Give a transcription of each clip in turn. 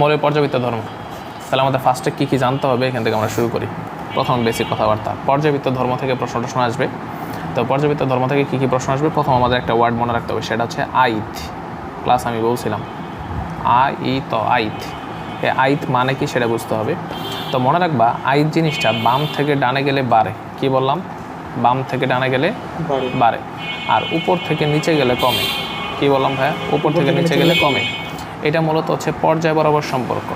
মৌলের পর্যাবৃত্ত ধর্ম। তাহলে আমাদের ফার্স্টে কী কী জানতে হবে এখান থেকে আমরা শুরু করি। প্রথম বেসিক কথাবার্তা, পর্যাবৃত্ত ধর্ম থেকে প্রশ্নটা শোনা আসবে। তো পর্যাবৃত্ত ধর্ম থেকে কী কী প্রশ্ন আসবে, প্রথম আমাদের একটা ওয়ার্ড মনে রাখতে হবে, সেটা হচ্ছে আইথ। ক্লাস আমি বলছিলাম আইথ, এই আইথ মানে কি সেটা বুঝতে হবে। তো মনে রাখবা আইথ জিনিসটা বাম থেকে ডানে গেলে বাড়ে, কি বললাম, বাম থেকে ডানে গেলে বাড়ে, আর উপর থেকে নিচে গেলে কমে, কি বললাম ভাইয়া, উপর থেকে নিচে গেলে কমে। এটা মূলত হচ্ছে পর্যায় বরাবর সম্পর্ক,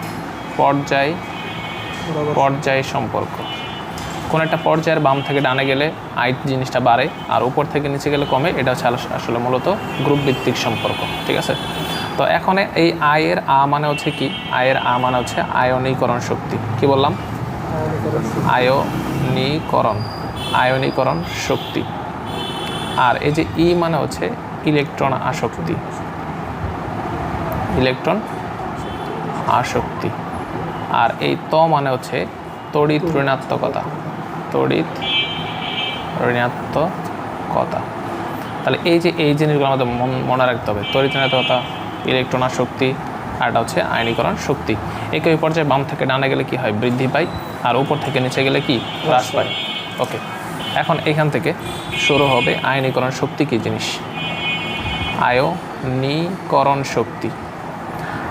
পর্যায় সম্পর্ক। কোন একটা পর্যায়ের বাম থেকে ডানে গেলে আইথ জিনিসটা বাড়ে আর উপর থেকে নিচে গেলে কমে, এটা হচ্ছে আসলে মূলত গ্রুপ ভিত্তিক সম্পর্ক, ঠিক আছে। তো এখন এই আয়ের আ মানে হচ্ছে কি, আয়ের আ মানে হচ্ছে আয়নীকরণ শক্তি, কি বললাম, আয়নীকরণ শক্তি। আর এই যে ই মানে হচ্ছে ইলেকট্রন আসক্তি, ইলেকট্রন আসক্তি। আর এই ত মানে হচ্ছে তড়িৎ ঋণাত্মকতা, তড়িৎ ঋণাত্মকতা। তাহলে এই যে এই জিনিসগুলো আমাদের মনে রাখতে হবে, তড়িৎ ঋণাত্মকতা, ইলেকট্রন আসক্তি, আর এটা হচ্ছে আয়নীকরণ শক্তি। একই পর্যায়ে বাম থেকে ডানে গেলে কি হয়, বৃদ্ধি পায়, আর উপর থেকে নিচে গেলে কি, হ্রাস পায়। ওকে, এখন এখান থেকে শুরু হবে আয়নীকরণ শক্তি কী জিনিস, আয়নীকরণ শক্তি।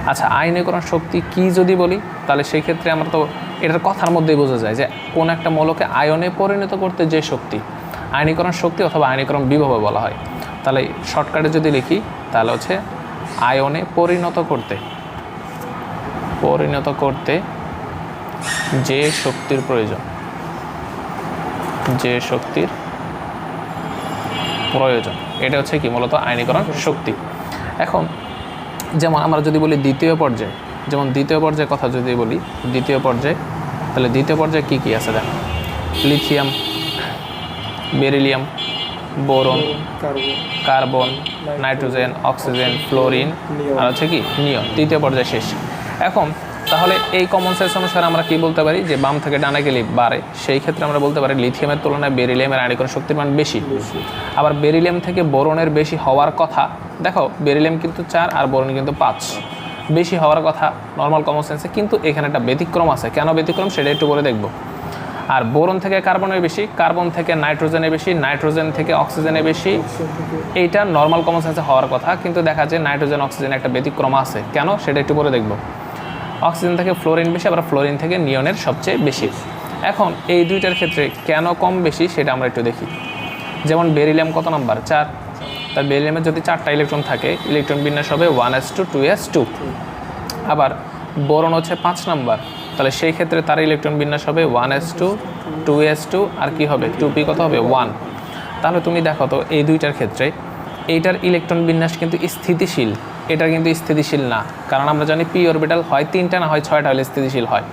আচ্ছা, আয়নীকরণ শক্তি কি যদি বলি, তাহলে সেই ক্ষেত্রে আমরা তো এটার কথার মধ্যেই বোঝা যায় যে কোন একটা মৌলকে আয়নে পরিণত করতে যে শক্তি, আয়নীকরণ শক্তি অথবা আয়নীকরণ বিভব বলা হয়। তাহলে শর্টকাটে যদি লিখি তাহলে হচ্ছে আয়নে পরিণত করতে যে শক্তির প্রয়োজন, এটা হচ্ছে কি মূলত আয়নীকরণ শক্তি। এখন যেমন আমরা যদি বলি দ্বিতীয় পর্যায়ে, যেমন দ্বিতীয় পর্যায়ে কথা যদি বলি, দ্বিতীয় পর্যায়ে, তাহলে দ্বিতীয় পর্যায়ে কী কী আছে দেখো, lithium, beryllium, boron, carbon, nitrogen, oxygen, fluorine, আর হচ্ছে কি নিয়ন। তৃতীয় পর্যায়ে শেষ। এখন তাহলে এই কমন সেন্স অনুসারে আমরা কি বলতে পারি যে বাম থেকে ডানে গেলে বাড়ে, সেই ক্ষেত্রে আমরা বলতে পারি লিথিয়ামের তুলনায় বেরিলিয়ামের আয়নীকরণ শক্তির মান বেশি। আবার বেরিলিয়াম থেকে বোরনের বেশি হওয়ার কথা, দেখো বেরিলিয়াম কিন্তু 4 আর বোরন কিন্তু 5, বেশি হওয়ার কথা নর্মাল কমন সেন্সে, কিন্তু এখানে একটা ব্যতিক্রম আছে। কেন ব্যতিক্রম সেটা একটু বলে দেখব। আর বোরন থেকে কার্বনের বেশি, কার্বন থেকে নাইট্রোজেনের বেশি, নাইট্রোজেন থেকে অক্সিজেনের বেশি, এইটা নর্মাল কমন সেন্সে হওয়ার কথা, কিন্তু দেখা যায় নাইট্রোজেন অক্সিজেন একটা ব্যতিক্রম আছে। কেন সেটা একটু বলে দেখব। অক্সিজেন থেকে ফ্লোরিন বেশি, আবার ফ্লোরিন থেকে নিয়নের সবচেয়ে বেশি। এখন এই দুইটার ক্ষেত্রে কেন কম বেশি সেটা আমরা একটু দেখি। যেমন বেরিলিয়াম কত নাম্বার, 4, তার বেরিলিয়ামের যদি 4টা ইলেকট্রন থাকে, ইলেকট্রন বিন্যাস হবে 1s2 2s2। আবার বোরন হচ্ছে 5 নাম্বার, তাহলে সেই ক্ষেত্রে তার ইলেকট্রন বিন্যাস হবে 1s2 2s2, আর কি হবে 2p কত হবে 1। তাহলে তুমি দেখো তো এই দুইটার ক্ষেত্রে এইটার ইলেকট্রন বিন্যাস কিন্তু স্থিতিশীল, এটা কিন্তু স্থিতিশীল না, কারণ আমরা জানি পি অরবিটাল হয় 3টা না হয় 6টা হলে স্থিতিশীল হয়।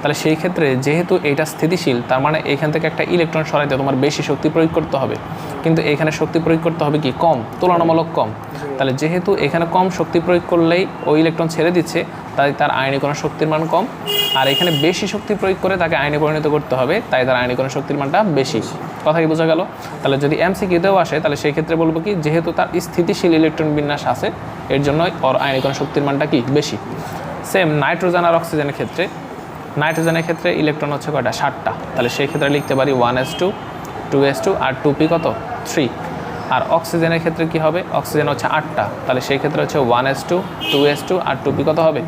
তাহলে সেই ক্ষেত্রে যেহেতু এটা স্থিতিশীল, তার মানে এখান থেকে একটা ইলেকট্রন সরাইতে তোমার বেশি শক্তি প্রয়োগ করতে হবে, কিন্তু এখানে শক্তি প্রয়োগ করতে হবে কি কম, তুলনামূলক কম। তাহলে যেহেতু এখানে কম শক্তি প্রয়োগ করলেই ওই ইলেকট্রন ছেড়ে দিচ্ছে, তাই তার আয়নীকরণ শক্তির মান কম। আর এখানে বেশি শক্তি প্রয়োগ করে তাকে আয়নে পরিণত করতে হবে, তাই তার আয়নীকরণ শক্তির মানটা বেশি। কথা কি বোঝা গেল? তাহলে যদি এমসিকিউতেও আসে তাহলে সেই ক্ষেত্রে বলবো কি, যেহেতু তার স্থিতিশীল ইলেকট্রন বিন্যাস আছে এর জন্যই ওর আয়নীকরণ শক্তির মানটা কি বেশি। সেম নাইট্রোজেন আর অক্সিজেনের ক্ষেত্রে, নাইট্রোজেনের ক্ষেত্রে ইলেকট্রন হচ্ছে কয়টা, 7টা, তাহলে সেই ক্ষেত্রে লিখতে পারি 1s2 2s2 আর 2p কত 3। আর অক্সিজেনের ক্ষেত্রে কি হবে, অক্সিজেন হচ্ছে 8টা, তাহলে সেই ক্ষেত্রে হচ্ছে 1s2 2s2 আর 2p কত হবে,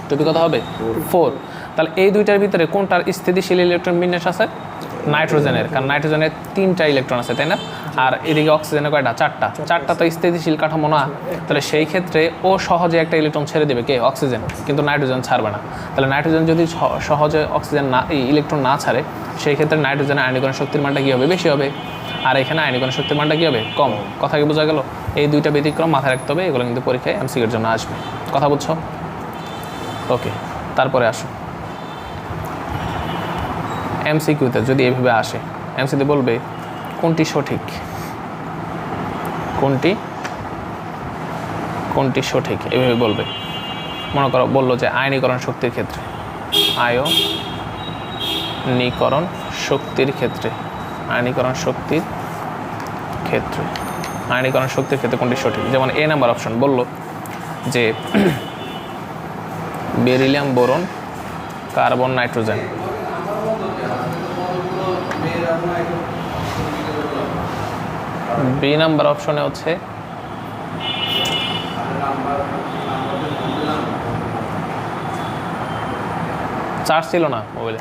2p কত হবে 4। তাহলে এই দুইটার ভিতরে কোনটার স্থিতিশীল ইলেকট্রন বিন্যাস আছে, নাইট্রোজেনের, কারণ নাইট্রোজেনের 3টা ইলেকট্রন আছে, তাই না। আর এদিকে অক্সিজেনের কয়টা, 4টা তো স্থিতিশীল কাঠামো না, তাহলে সেই ক্ষেত্রে ও সহজে একটা ইলেকট্রন ছেড়ে দেবে, কে, অক্সিজেন, কিন্তু নাইট্রোজেন ছাড়বে না। তাহলে নাইট্রোজেন যদি সহজে অক্সিজেন না ইলেকট্রন না ছাড়ে, সেই ক্ষেত্রে নাইট্রোজেনের আয়নীকরণ শক্তির মানটা কী হবে, বেশি হবে, আর এখানে আয়নীকরণ শক্তির মানটা কী হবে, কম। কথা কি বোঝা গেল? এই দুইটা ব্যতিক্রম মাথায় রাখতে হবে, এগুলো কিন্তু পরীক্ষায় এমসিকিউর জন্য আসবে। কথা বুঝছো? ওকে, তারপরে আসো এমসিকিউতে যদি এভাবে আসে, এমসিতে বলবে কোনটি সঠিক, কোনটি সঠিক, এভাবে বলবে। মনে করো বললো যে আয়নীকরণ শক্তির ক্ষেত্রে, আয়নীকরণ শক্তির ক্ষেত্রে, আয়নীকরণ শক্তির ক্ষেত্রে কোনটি সঠিক। যেমন এ নাম্বার অপশন বললো যে beryllium, boron, carbon, nitrogen. B number অপশনে হচ্ছে চার্জ ছিল না মোবাইলে।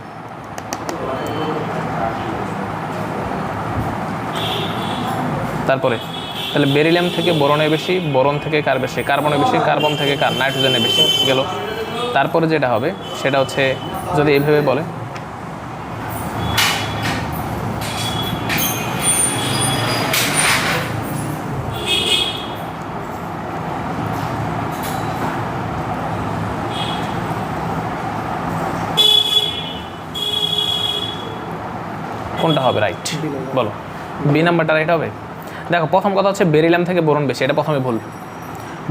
তারপরে তাহলে বেরিলিয়াম থেকে বোরনের বেশি, বোরন থেকে কার বেশি, কার্বনের বেশি, কার্বন থেকে কার, নাইট্রোজেনের বেশি গেল। তারপরে যেটা হবে সেটা হচ্ছে যদি এইভাবে বলে কোনটা হবে রাইট বলো? বি নাম্বারটা রাইট হবে। দেখো প্রথম কথা হচ্ছে বেরিলিয়াম থেকে বোরন বেশি, এটা প্রথমে ভুল।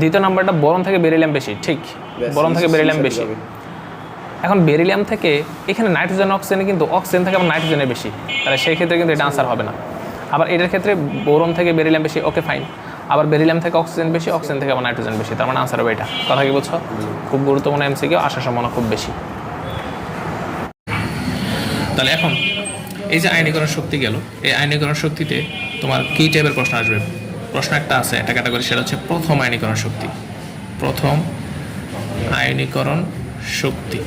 দ্বিতীয় নাম্বারটা বোরন থেকে বেরিলিয়াম বেশি, ঠিক, বোরন থেকে বেরিলিয়াম বেশি। এখন বেরিলিয়াম থেকে এখানে নাইট্রোজেন অক্সিজেন, কিন্তু অক্সিজেন থেকে আবার নাইট্রোজেনের বেশি, তাহলে সেই ক্ষেত্রে কিন্তু এটা আনসার হবে না। আবার এটার ক্ষেত্রে বোরন থেকে বেরিলিয়াম বেশি, ওকে ফাইন, আবার বেরিলিয়াম থেকে অক্সিজেন বেশি, অক্সিজেন থেকে আবার নাইট্রোজেন বেশি, তার মানে আনসার হবে এটা। কথা কি বলছো? খুব গুরুত্বপূর্ণ এমসিকিউ, আসার সম্ভাবনা খুব বেশি। তাহলে এখন এই যে আয়নীকরণ শক্তি গেল, এই আয়নীকরণ শক্তিতে তোমার কী টাইপের প্রশ্ন আসবে? প্রশ্ন একটা আছে, একটা ক্যাটাগরি, সেটা হচ্ছে প্রথম আয়নীকরণ শক্তি। প্রথম আয়নীকরণ শক্তি।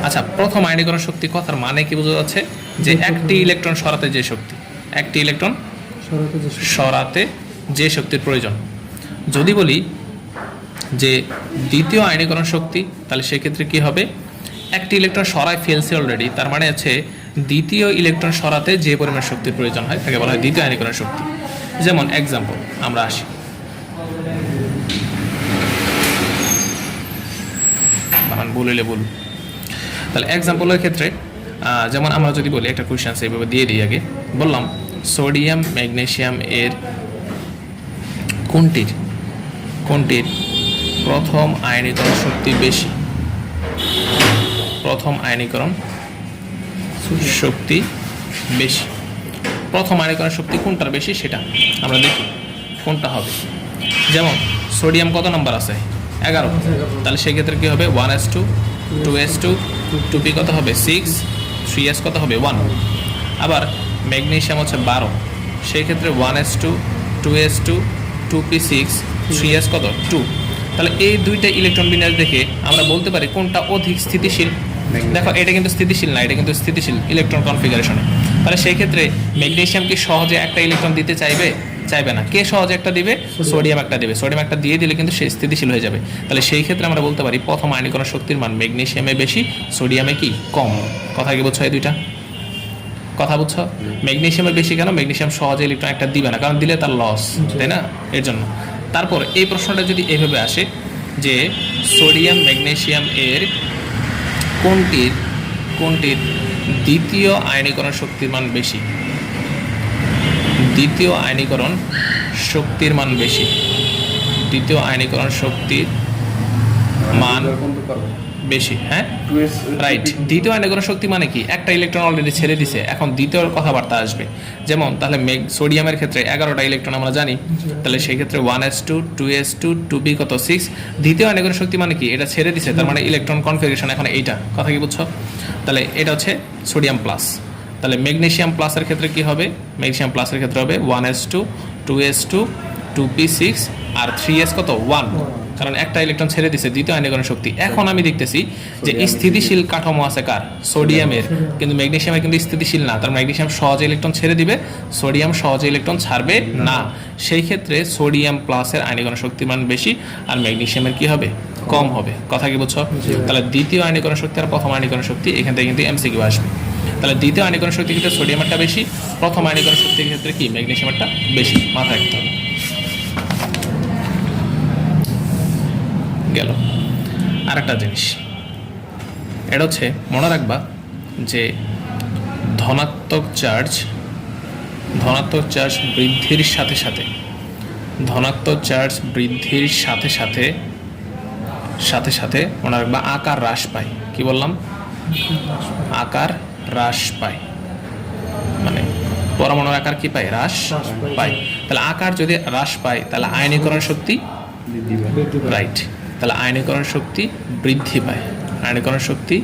আচ্ছা, প্রথম আয়নীকরণ শক্তি কথার মানে কি বোঝা যাচ্ছে? যে একটি ইলেকট্রন সরাতে যে শক্তি, একটি ইলেকট্রন সরাতে যে শক্তির প্রয়োজন। যদি বলি যে দ্বিতীয় আয়নীকরণ শক্তি, তাহলে সেক্ষেত্রে কি হবে? একটি ইলেকট্রন সরায় ফেলছে অলরেডি, তার মানে হচ্ছে দ্বিতীয় ইলেকট্রন সরাতে যে পরিমাণ শক্তির প্রয়োজন হয় তাকে বলা হয় দ্বিতীয় আয়নীকরণ শক্তি। যেমন এক্সাম্পল আমরা আসি, বানান ভুল হইলে ভুল। তাহলে এক্সাম্পলের ক্ষেত্রে যেমন আমরা যদি বলি, একটা কোয়েশ্চেন এইভাবে দিয়ে দিই। আগে বললাম সোডিয়াম ম্যাগনেসিয়াম এর কোনটির প্রথম আয়নীকরণ শক্তি বেশি? প্রথম আয়নীকরণ শক্তি বেশি, প্রথম আয়নীকরণ শক্তি কোনটার বেশি সেটা আমরা দেখি কোনটা হবে। যেমন সোডিয়াম কত নম্বর আছে? 11, তাহলে সেক্ষেত্রে কী হবে? 1s2, 2s2, 2p কত হবে? 6, 3s কত হবে? 1। আবার ম্যাগনেসিয়াম হচ্ছে 12, সেই ক্ষেত্রে 1s2, 2s2, 2p6, 3s কত? 2। তাহলে এই দুইটা ইলেকট্রন বিন্যাস দেখে আমরা বলতে পারি কোনটা অধিক স্থিতিশীল। দেখো এটা কিন্তু স্থিতিশীল না, এটা কিন্তু স্থিতিশীল ইলেকট্রন কনফিগারেশনে। তাহলে সেই ক্ষেত্রে ম্যাগনেসিয়াম কি সহজে একটা ইলেকট্রন দিতে চাইবে না। কে সহজে একটা দিবে? সোডিয়াম একটা দিবে। সোডিয়াম একটা দিয়ে দিলে কিন্তু সে স্থিতিশীল হয়ে যাবে। তাহলে সেই ক্ষেত্রে আমরা বলতে পারি প্রথম আয়নীকরণ শক্তির মান ম্যাগনেসিয়ামে বেশি, সোডিয়ামে কি কম। কথা কি বুঝছো? এই দুইটা কথা বুঝছো? ম্যাগনেসিয়ামে বেশি কেন? ম্যাগনেসিয়াম সহজে ইলেকট্রন একটা দিবে না, কারণ দিলে তার লস, তাই না? এর জন্য। তারপর এই প্রশ্নটা যদি এইভাবে আসে যে সোডিয়াম ম্যাগনেসিয়াম এর কোনটির দ্বিতীয় আয়নীকরণ শক্তির মান বেশি? দ্বিতীয় আয়নীকরণ শক্তির মান বেশি, দ্বিতীয় আয়নীকরণ শক্তির মান বেশি। হ্যাঁ রাইট। দ্বিতীয় আয়নীকরণ শক্তি মানে কি? একটা ইলেকট্রন অলরেডি ছেড়ে দিছে, এখন দ্বিতীয় কথাবার্তা আসবে। যেমন তাহলে সোডিয়ামের ক্ষেত্রে 11টা ইলেকট্রন আমরা জানি, তাহলে সেই ক্ষেত্রে 1s2, 2s2, 2p কত? 6। দ্বিতীয় আয়নীকরণ শক্তি মানে কি? এটা ছেড়ে দিছে, তার মানে ইলেকট্রন কনফিগারেশন এখন এইটা। কথা কি বুঝছো? তাহলে এটা হচ্ছে সোডিয়াম প্লাস। তাহলে ম্যাগনেসিয়াম প্লাসের ক্ষেত্রে কি হবে? ম্যাগনেসিয়াম প্লাসের ক্ষেত্রে হবে 1s2, 2s2, 2p6 আর 3s কত? 1, কারণ একটা ইলেকট্রন ছেড়ে দিছে, দ্বিতীয় আয়নীকরণ শক্তি। এখন আমি দেখতেছি যে স্থিতিশীল কাঠামো আছে কার? সোডিয়ামের, কিন্তু ম্যাগনেসিয়ামের কিন্তু স্থিতিশীল না। তার ম্যাগনেসিয়াম সহজে ইলেকট্রন ছেড়ে দিবে, সোডিয়াম সহজে ইলেকট্রন ছাড়বে না। সেই ক্ষেত্রে সোডিয়াম প্লাসের আয়নীকরণ শক্তির মান বেশি আর ম্যাগনেসিয়ামের কি হবে? কম হবে। কথা কি বুঝছো? তাহলে দ্বিতীয় আয়নীকরণ শক্তি আর প্রথম আয়নীকরণ শক্তি, এখান থেকে কিন্তু এমসিকিউ আসবে। তাহলে দ্বিতীয় আয়নীকরণ শক্তির ক্ষেত্রে সোডিয়ামেরটা বেশি, প্রথম আয়নীকরণ শক্তির ক্ষেত্রে কি? ম্যাগনেসিয়ামেরটা বেশি। মাথায় রাখতে হবে। গেল আরেকটা জিনিস, এটা হচ্ছে মনে রাখবা যে ধনাত্মক চার্জ বৃদ্ধির সাথে সাথে, ধনাত্মক চার্জ বৃদ্ধির সাথে সাথে মনে রাখবা আকার হ্রাস পায়। কি বললাম? আকার হ্রাস পায়, মানে পরমাণুর আকার কি পায়? হ্রাস পায়। তাহলে আকার যদি হ্রাস পায় তাহলে আয়নীকরণ শক্তি রাইট। তাহলে আয়নীকরণ শক্তি বৃদ্ধি পায়, আয়নীকরণ শক্তি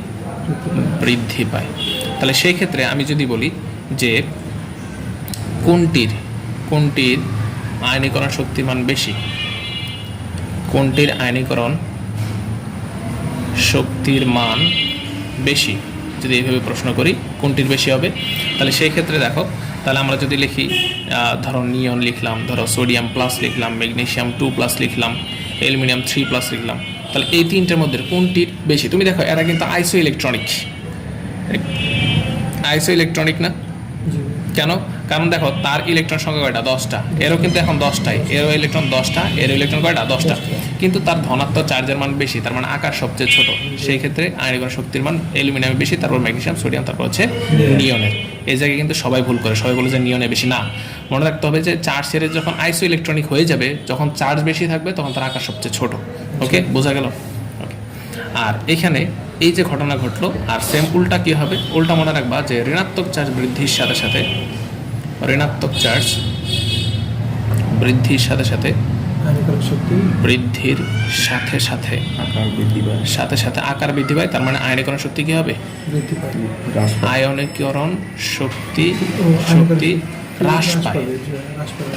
বৃদ্ধি পায়। তাহলে সেই ক্ষেত্রে আমি যদি বলি যে কোনটির আয়নীকরণ শক্তির মান বেশি, কোনটির আয়নীকরণ শক্তির মান বেশি, যদি এইভাবে প্রশ্ন করি কোনটির বেশি হবে, তাহলে সেই ক্ষেত্রে দেখো, তাহলে আমরা যদি লিখি ধরো নিয়ন লিখলাম, ধরো সোডিয়াম প্লাস লিখলাম, ম্যাগনেসিয়াম 2+ লিখলাম, অ্যালুমিনিয়াম 3+ লিখলাম, তাহলে এই তিনটার মধ্যে কোনটির বেশি? তুমি দেখো এরা কিন্তু আইসো ইলেকট্রনিক না কেন? কারণ দেখো তার ইলেকট্রন সংখ্যা কয়টা? 10টা। এরও কিন্তু এখন 10টাই, এরও ইলেকট্রন 10টা, এর ইলেকট্রন কয়টা? 10টা। কিন্তু তার ধনাত্মক চার্জের মান বেশি, তার মানে আকার সবচেয়ে ছোট। সেই ক্ষেত্রে আয়নীকরণ শক্তির মান অ্যালুমিনিয়ামের বেশি, তারপর ম্যাগনেসিয়াম, সোডিয়াম, তারপর হচ্ছে নিয়নের। এই জায়গায় কিন্তু সবাই ভুল করে, সবাই বলে যে নিয়নে বেশি। না, মনে রাখতে হবে যে চার্জ সেরে যখন আইসো ইলেকট্রনিক হয়ে যাবে, যখন চার্জ বেশি থাকবে তখন তার আকার সবচেয়ে ছোট। ওকে, বোঝা গেল? ওকে। আর এখানে এই যে ঘটনা ঘটলো, আর সেম উল্টা কী হবে? উল্টা মনে রাখবা যে ঋণাত্মক চার্জ বৃদ্ধির সাথে সাথে ঋণাত্মক চার্জ বৃদ্ধির সাথে সাথে বৃদ্ধির সাথে সাথে আকার বৃদ্ধি পায়। তার মানে আয়নীকরণ শক্তি কি হবে? আয়নীকরণ শক্তি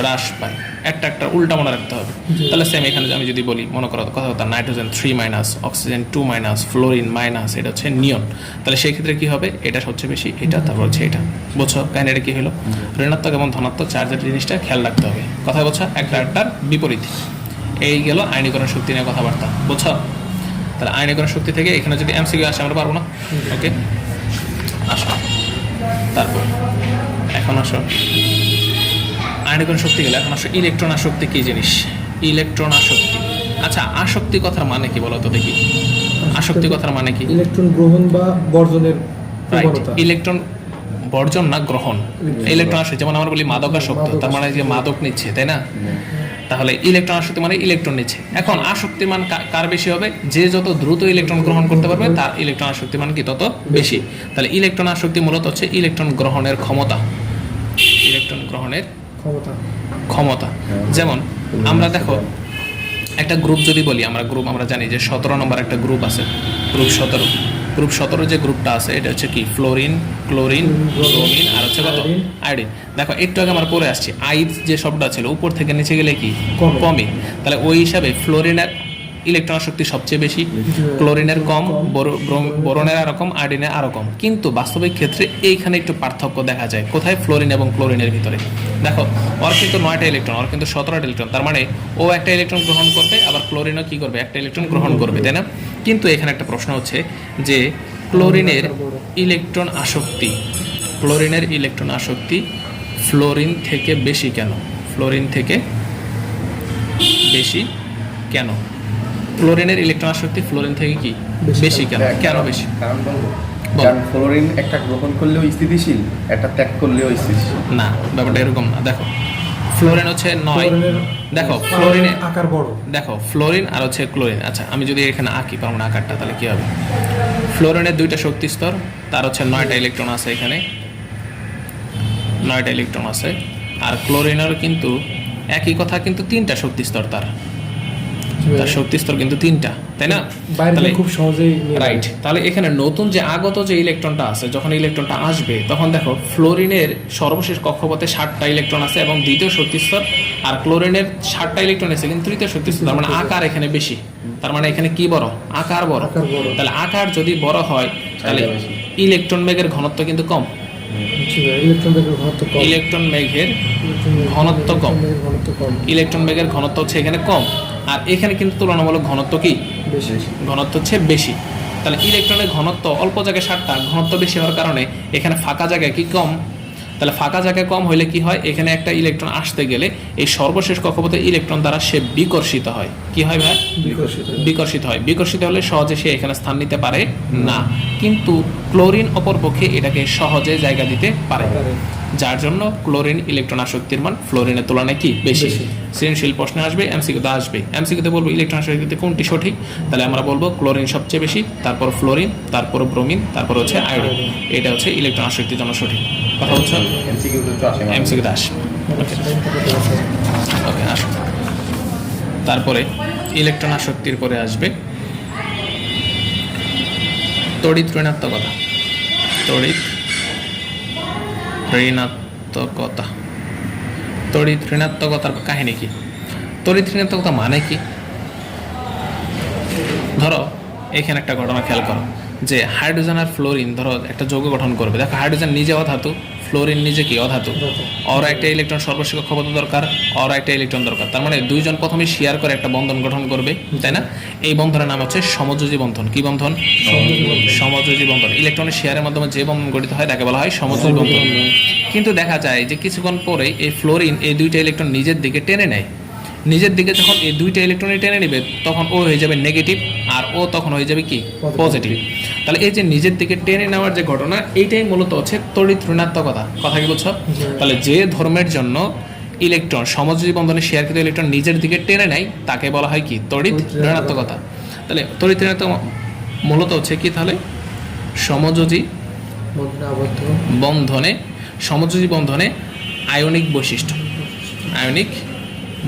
হ্রাস পায়। একটা উল্টা মনে রাখতে হবে। তাহলে সেম এখানে আমি যদি বলি, মনে করো কথা হতো নাইট্রোজেন 3-, অক্সিজেন 2-, ফ্লোরিন মাইনাস, এটা হচ্ছে নিয়ন। তাহলে সেই ক্ষেত্রে কি হবে? এটা হচ্ছে বেশি, এটা তারপর হচ্ছে এটা। বুঝছো কাহিনীটা কি হলো? ঋণাত্মক এবং ধনাত্মক চার্জের জিনিসটা খেয়াল রাখতে হবে। কথা বলছো, একটার বিপরীত। এই গেল আয়নীকরণ শক্তি নিয়ে কথাবার্তা। বুঝছো? তাহলে আয়নীকরণ শক্তি থেকে এখানে যদি এমসিকিউ আসে আমরা পারবো না। ওকে, আসো তারপর এখন আসো আয়নীকরণ শক্তি গেলে এখন আসো ইলেকট্রন আসক্তি কি জিনিস? ইলেকট্রন আসক্তি। আচ্ছা, আসক্তি কথার মানে কি বলো তো দেখি? আসক্তি কথার মানে কি? ইলেকট্রন গ্রহণ বা বর্জনের প্রবণতা। ইলেকট্রন বর্জন না গ্রহণ। ইলেকট্রন আসক্তি যেমন আমরা বলি মাদকাসক্ত, তার মানে যে মাদক নিচ্ছে, তাই না? তাহলে ইলেকট্রন আসক্তি মানে ইলেকট্রন নিচ্ছে। এখন আসক্তির মান কার বেশি হবে? যে যত দ্রুত ইলেকট্রন গ্রহণ করতে পারবে তার ইলেকট্রন আসক্তি মান কি তত বেশি। তাহলে ইলেকট্রন আসক্তি মূলত হচ্ছে ইলেকট্রন গ্রহণের ক্ষমতা, ইলেকট্রন গ্রহণের ক্ষমতা। যেমন আমরা দেখো একটা গ্রুপ যদি বলি, আমরা জানি যে 17 নম্বর একটা গ্রুপ আছে, গ্রুপ 17 যে গ্রুপটা আছে এটা হচ্ছে কি? ফ্লোরিন, ক্লোরিন, ব্রোমিন আর হচ্ছে কত? আয়োডিন। দেখো একটু আগে আমরা পড়ে আসছি আইড যে শব্দটা ছিল উপর থেকে নিচে গেলে কি? কমে। তাহলে ওই হিসাবে ফ্লোরিনের ইলেকট্রন শক্তি সবচেয়ে বেশি, ক্লোরিনের কম, বোরনের আরো কম, আয়োডিনের আরো কম। কিন্তু বাস্তবিক ক্ষেত্রে এইখানে একটু পার্থক্য দেখা যায়। কোথায়? ফ্লোরিন এবং ক্লোরিনের ভিতরে। দেখো ওর কিন্তু 9টা ইলেকট্রন, ওর কিন্তু 17টা ইলেকট্রন। তার মানে ও একটা ইলেকট্রন গ্রহণ করবে, আবার ক্লোরিনও কি করবে? একটা ইলেকট্রন গ্রহণ করবে, তাই না? কিন্তু এখানে একটা প্রশ্ন হচ্ছে যে ক্লোরিনের ইলেকট্রন আসক্তি ফ্লোরিন থেকে বেশি কেন? ক্লোরিনের ইলেকট্রন আসক্তি ফ্লোরিন থেকে কি বেশি কেন? কেন বেশি? কারণ বলবো, কারণ ফ্লোরিন একটা গ্রহণ করলেও স্থিতিশীল, একটা ত্যাগ করলেও স্থিতিশীল না। ব্যাপারটা এরকম না। দেখো ফ্লোরিন হচ্ছে 9, দেখো ফ্লোরিনের আকার বড়, দেখো ফ্লোরিন আর হচ্ছে ক্লোরিন। আচ্ছা আমি যদি এখানে আঁকি পারবো না আকারটা, তাহলে কি হবে? ফ্লোরিনের 2টা শক্তি স্তর, তার হচ্ছে 9টা ইলেকট্রন আছে, এখানে 9টা ইলেকট্রন আছে। আর ক্লোরিনের কিন্তু একই কথা, কিন্তু 3টা শক্তি স্তর, তার শক্তি স্তর কিন্তু 3টা, তাই না? তাহলে খুব সহজেই রাইট। তাহলে এখানে নতুন যে আগত যে ইলেকট্রনটা আছে, যখন ইলেকট্রনটা আসবে তখন দেখো ফ্লোরিনের সর্বশেষ কক্ষপথে 7টা ইলেকট্রন আছে এবং দ্বিতীয় শক্তি স্তর, আর ক্লোরিনের 7টা ইলেকট্রন আছে কিন্তু তৃতীয় শক্তি স্তর। তার মানে আকার এখানে বেশি, তার মানে এখানে কি বড়? আকার বড়। তাহলে আকার যদি বড় হয় তাহলে ইলেকট্রন বেগের ঘনত্ব কিন্তু কম। ইলেকট্রন বেগের ঘনত্ব কম, ইলেকট্রন বেগের ঘনত্ব হচ্ছে এখানে কম, আর এখানে কিন্তু তুলনামূলক ঘনত্ব কি? ঘনত্ব হচ্ছে বেশি। তাহলে ইলেকট্রনের ঘনত্ব অল্প জায়গায় 7টা, ঘনত্ব বেশি হওয়ার কারণে এখানে ফাঁকা জায়গায় কি কম? তাহলে ফাঁকা জায়গায় কম হলে কি হয়? এখানে একটা ইলেকট্রন আসতে গেলে এই সর্বশেষ কক্ষপথে ইলেকট্রন দ্বারা সে বিকর্ষিত হয়। কি হয় ভাই? বিকর্ষিত হয়। বিকর্ষিত হলে সহজে সে এখানে স্থান নিতে পারে না। কিন্তু ক্লোরিন অপরপক্ষে এটাকে সহজে জায়গা দিতে পারে, যার জন্য ক্লোরিন ইলেকট্রন আসক্তির মান ফ্লোরিনের তুলনায় কি? বেশি। সৃজনশীল প্রশ্নে আসবে, এমসিকিউতে আসবে। এমসিকিউতে বলবো ইলেকট্রন আসক্তিতে কোনটি সঠিক, তাহলে আমরা বলবো ক্লোরিন সবচেয়ে বেশি, তারপর ফ্লোরিন, তারপর ব্রোমিন, তারপর হচ্ছে আয়োডিন। এটা হচ্ছে ইলেকট্রন আসক্তির জন্য সঠিক কথা বলছো। এমসিকিউতে আসবে। ওকে আসো। তারপরে ইলেকট্রন আসক্তির পরে আসবে তড়িৎ ঋণাত্মকতা। তড়িৎ ঋণাত্মকতা, তড়িৎ ঋণাত্মকতার কাহিনী কি? তড়িৎ ঋণাত্মকতা মানে কি? ধরো এখানে একটা ঘটনা খেয়াল করো যে হাইড্রোজেন আর ফ্লোরিন ধরো একটা যৌগ গঠন করবে। দেখো হাইড্রোজেন নিজে অধাতু, ফ্লোরিন নিজে কি অধাতু, ওর একটা ইলেকট্রন সর্বশেষ কক্ষপথ দরকার, ওর একটা ইলেকট্রন দরকার। তার মানে দুইজন প্রথমে শেয়ার করে একটা বন্ধন গঠন করবে, তাই না? এই বন্ধনের নাম হচ্ছে সমযোজী বন্ধন। কি বন্ধন? সমযোজী বন্ধন। ইলেকট্রনের শেয়ারের মাধ্যমে যে বন্ধন গঠিত হয় তাকে বলা হয় সমযোজী বন্ধন। কিন্তু দেখা যায় যে কিছুক্ষণ পরে এই ফ্লোরিন এই দুইটা ইলেকট্রন নিজের দিকে টেনে নেয়। নিজের দিকে যখন এই দুইটা ইলেকট্রনই টেনে নেবে তখন ও হয়ে যাবে নেগেটিভ আর ও তখন হয়ে যাবে কি পজিটিভ। তাহলে এই যে নিজের দিকে টেনে নেওয়ার যে ঘটনা, এইটাই মূলত হচ্ছে তড়িৎ ঋণাত্মকতা। কথা কি বলছো? তাহলে যে ধর্মের জন্য ইলেকট্রন সমযোজী বন্ধনে শেয়ারকৃত ইলেকট্রন নিজের দিকে টেনে নেয় তাকে বলা হয় কি তড়িৎ ঋণাত্মকতা। তাহলে তড়িৎ ঋণাত্মক মূলত হচ্ছে কি? তাহলে সমযোজী বন্ধনে, সমযোজী বন্ধনে আয়নিক বৈশিষ্ট্য। আয়নিক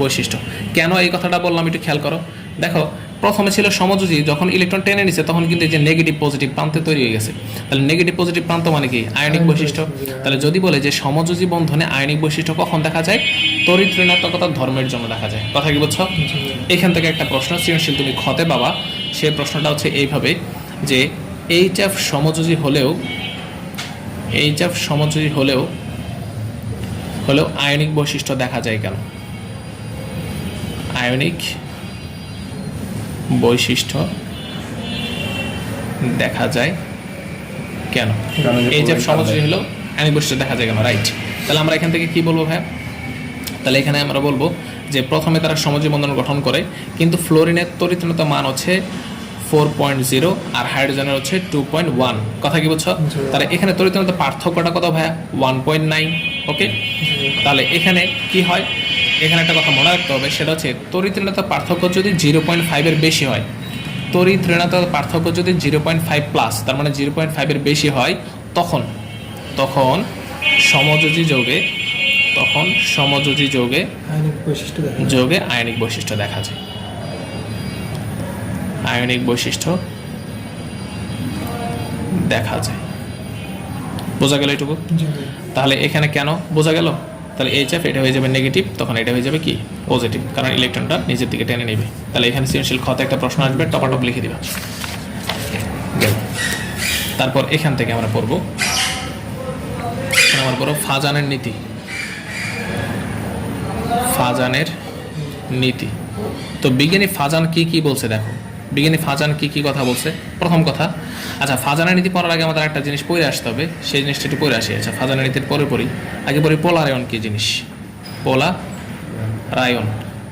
বৈশিষ্ট্য কেন এই কথাটা বললাম একটু খেয়াল করো। দেখো প্রথমে ছিল সমযোজী, যখন ইলেকট্রন টেনে নিছে তখন কিন্তু এই যে নেগেটিভ পজিটিভ প্রান্তে তৈরি হয়ে গেছে। তাহলে নেগেটিভ পজিটিভ প্রান্ত মানে কি? আয়নিক বৈশিষ্ট্য। তাহলে যদি বলে যে সমযোজী বন্ধনে আয়নিক বৈশিষ্ট্য কখন দেখা যায়? তড়িৎ ঋণাত্মকতার ধর্মের জন্য দেখা যায়। কথা কি বুঝছো? এখান থেকে একটা প্রশ্ন সৃজনশীল তুমি খতে পাবা। সেই প্রশ্নটা হচ্ছে এইভাবে যে এইচএফ সমযোজী হলেও, এইচএফ সমযোজী হলেও আয়নিক বৈশিষ্ট্য দেখা যায় কেন? আয়নিক বৈশিষ্ট্য দেখা যায় কেন? এই যে সমযোজী হলো আয়নিক বৈশিষ্ট্য দেখা যায় কেন? রাইট। তাহলে আমরা এখান থেকে কি বলবো ভাইয়া? তাহলে এখানে আমরা বলবো যে প্রথমে তারা সমযোজী বন্ধন গঠন করে, কিন্তু ফ্লোরিনের তড়িৎ ঋণাত্মক মান হচ্ছে 4.0 আর হাইড্রোজেনের হচ্ছে 2.1। কথা কি বলছো? তাহলে এখানে তড়িৎ ঋণাত্মক পার্থক্যটা কত ভাইয়া? 1.9। ওকে, তাহলে এখানে কি হয়? এখানে একটা কথা মনে রাখতে হবে, সেটা হচ্ছে তড়িৎ ঋণাত্মক পার্থক্য যদি 0.5-এর বেশি হয়, তড়িৎ ঋণাত্মক পার্থক্য যদি 0.5 প্লাস, তার মানে 0.5-এর বেশি হয়, তখন সমযোজী যৌগে, যোগে আয়নিক বৈশিষ্ট্য দেখা যায়। আয়নিক বৈশিষ্ট্য দেখা যায়। বোঝা গেল এটুকু? তাহলে এখানে কেন বোঝা গেল? তাহলে এইচএফ এটা হয়ে যাবে নেগেটিভ, তখন এটা হয়ে যাবে কি পজিটিভ, কারণ ইলেকট্রনটা নিজের দিকে টেনে নেবে। তাহলে এখানে সৃজনশীল খতে একটা প্রশ্ন আসবে, টপাটপ লিখে দিবা। তারপর এখান থেকে আমরা পড়বো ফাজানের নীতি। ফাজানের নীতি। তো বিজ্ঞানী ফাজান কি বলছে দেখো। বিজ্ঞানী ফাজান কি কথা বলছে? প্রথম কথা, আচ্ছা ফাজানের নীতি পড়ার আগে আমাদের একটা জিনিস পড়ে আসতে হবে, সেই জিনিসটা একটু পড়ে আসি। আচ্ছা ফাজানের নীতির পরে আগে পড়ি পোলারায়ন কি জিনিস।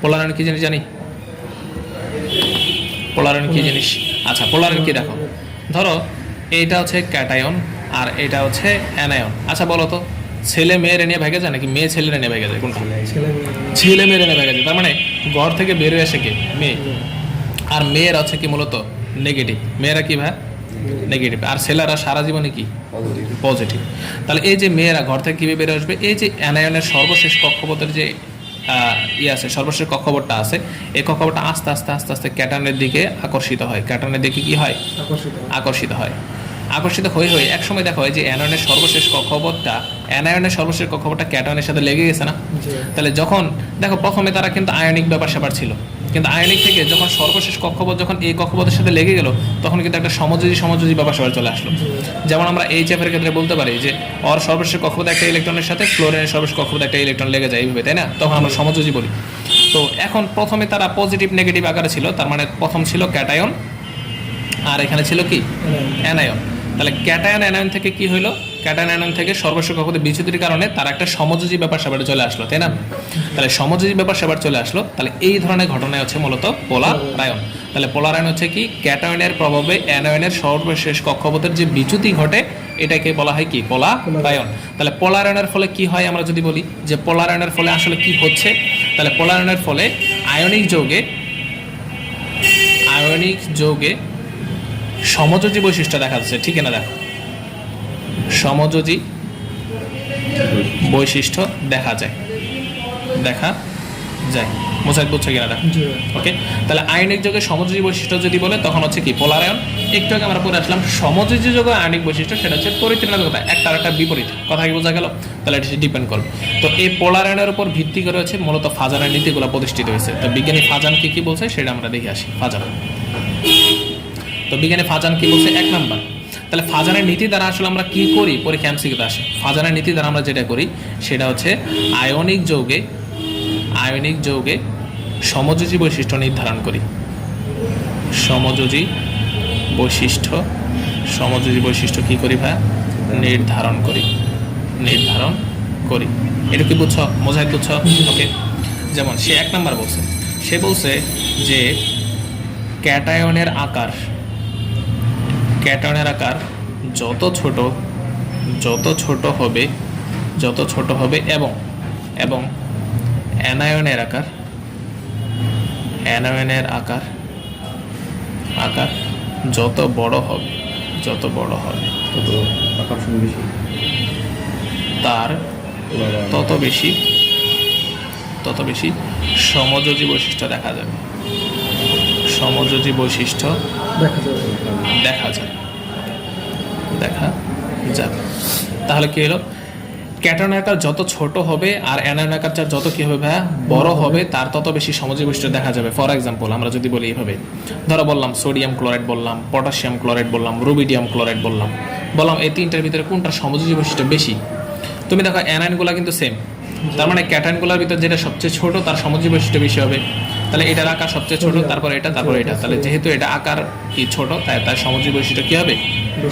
পোলারায়ন কি জিনিস জানি? পোলারায়ন কি জিনিস? আচ্ছা পোলারায়ন কি দেখো, ধরো এইটা হচ্ছে ক্যাটায়ন আর এটা হচ্ছে অ্যানায়ন। আচ্ছা বলো তো, ছেলে মেয়ের নিয়ে ভেগে যায় নাকি মেয়ে ছেলের নিয়ে ভেগে যায়? কোনটা? ছেলে মেয়ের নিয়ে ভেগে যায়। তার মানে ঘর থেকে বেরোয় আসে কি মেয়ে, আর মেয়েরা হচ্ছে কি মূলত নেগেটিভ। মেয়েরা কি ভাই? নেগেটিভ। আর ছেলেরা সারা জীবনে কি পজিটিভ। তাহলে এই যে মেয়েরা ঘর থেকে কীভাবে বেরো আসবে? এই যে অ্যানায়নের সর্বশেষ কক্ষপথের যে আছে, সর্বশেষ কক্ষপথটা আছে, এই কক্ষপথটা আস্তে আস্তে আস্তে আস্তে ক্যাটায়নের দিকে আকর্ষিত হয়। ক্যাটায়নের দিকে কি হয়? আকর্ষিত হয়। আকর্ষিত হয়ে একসময় দেখা হয় যে অ্যানায়নের সর্বশেষ কক্ষপথটা ক্যাটায়নের সাথে লেগে গেছে না? তাহলে যখন দেখো প্রথমে তারা কিন্তু আয়নিক ব্যাপার স্যাপার ছিল, কিন্তু আয়নিক থেকে যখন সর্বশেষ কক্ষপথ যখন এই কক্ষপথের সাথে লেগে গেল, তখন কিন্তু একটা সমযোজী ব্যাপার স্যাপার চলে আসলো। যেমন আমরা এইচএফ এর ক্ষেত্রে বলতে পারি যে ওর সর্বশেষ কক্ষপথ একটা ইলেকট্রনের সাথে ফ্লোরিনের সর্বশেষ কক্ষপথ একটা ইলেকট্রন লেগে যায়, এইভাবে, তাই না? তখন আমরা সমযোজী বলি। তো এখন প্রথমে তারা পজিটিভ নেগেটিভ আকারে ছিল, তার মানে প্রথম ছিল ক্যাটায়ন আর এখানে ছিল কি অ্যানায়ন। তাহলে ক্যাটায়ন অ্যানায়ন থেকে কি হলো? ক্যাটায়ন অ্যানায়ন থেকে সর্বশেষ কক্ষপথে বিচ্যুতির কারণে তারা একটা সমযোজী ব্যাপার স্যাপারে চলে আসলো, তাই না? তাহলে সমযোজী ব্যাপার স্যাপার চলে আসলো। তাহলে এই ধরনের ঘটনায় হচ্ছে মূলত পোলারায়ন। তাহলে পোলারায়ন হচ্ছে কি ক্যাটায়নের প্রভাবে অ্যানায়নের সর্বশেষ কক্ষপথের যে বিচ্যুতি ঘটে, এটাকে বলা হয় কি পোলারায়ন। তাহলে পোলারায়নের ফলে কি হয় আমরা যদি বলি যে পোলারায়নের ফলে আসলে কি হচ্ছে, তাহলে পোলারায়নের ফলে আয়নিক যৌগে সমযোজী বৈশিষ্ট্য দেখা যাচ্ছে, ঠিক না? দেখো সমযোজী বৈশিষ্ট্য দেখা যায়। মোসাইক বুঝছে কিনা? জি। ওকে, তাহলে আয়নিক যৌগের সমযোজী বৈশিষ্ট্য যদি বলে তখন হচ্ছে কি পোলার আয়ন। একটু আগে আমরা পড়ে আসলাম সমযোজী যৌগের আয়নিক বৈশিষ্ট্য সেটা হচ্ছে পরিত্রাণাত্মকতা, একটা আর একটা বিপরীত। কথা কি বোঝা গেল? তাহলে এটা ডিপেন্ড করবে। তো এই পোলার আয়নের উপর ভিত্তি করে হচ্ছে মূলত ফাজানের নীতিগুলো প্রতিষ্ঠিত হয়েছে। তো বিজ্ঞানী ফাজান কি বলছে সেটা আমরা দেখে আসি। ফাজান, তো বিজ্ঞানী ফাজান কি বলছে? 1 নাম্বার, তাহলে ফাজানের নীতি দ্বারা আসলে আমরা কি করি? পরীক্ষা এমসিকিউতে আসে। ফাজানের নীতি দ্বারা আমরা যেটা করি সেটা হচ্ছে আয়নিক যৌগে সমযোজী বৈশিষ্ট্য নির্ধারণ করি। সমযোজী বৈশিষ্ট্য কি করি ভাই? নির্ধারণ করি। এটা কি বুঝছো? মোজাহিদ বুঝছো? ওকে, যেমন সে 1 নাম্বার বলছে, সে বলছে যে ক্যাটায়নের আকার যত ছোট হবে এবং অ্যানায়নের আকার যত বড় হবে তত আকর্ষণ বেশি, তার তত বেশি সমযোজী বৈশিষ্ট্য দেখা যাবে। দেখা যাবে। তাহলে কি হলো? ক্যাটায়নের আকার যত ছোট হবে আর অ্যানায়নের আকার যত কি হবে ভাইয়া? বড় হবে, তার তত বেশি সমযোজী বৈশিষ্ট্য দেখা যাবে। ফর এক্সাম্পল আমরা যদি বলি এইভাবে, ধরো বললাম সোডিয়াম ক্লোরাইড বললাম, পটাশিয়াম ক্লোরাইড বললাম, রুবিডিয়াম ক্লোরাইড বললাম এই তিনটার ভিতরে কোনটা সমযোজী বৈশিষ্ট্য বেশি? তুমি দেখো অ্যানায়নগুলো কিন্তু সেম, তার মানে ক্যাটায়নগুলোর ভিতরে যেটা সবচেয়ে ছোট তার সমযোজী বৈশিষ্ট্য বেশি হবে। তাহলে এটার আকার সবচেয়ে ছোট, তারপর এটা, তারপর এটা। তাহলে যেহেতু এটা আকার কি ছোট, তাই তার সমযোজী বৈশিষ্ট্য কি হবে?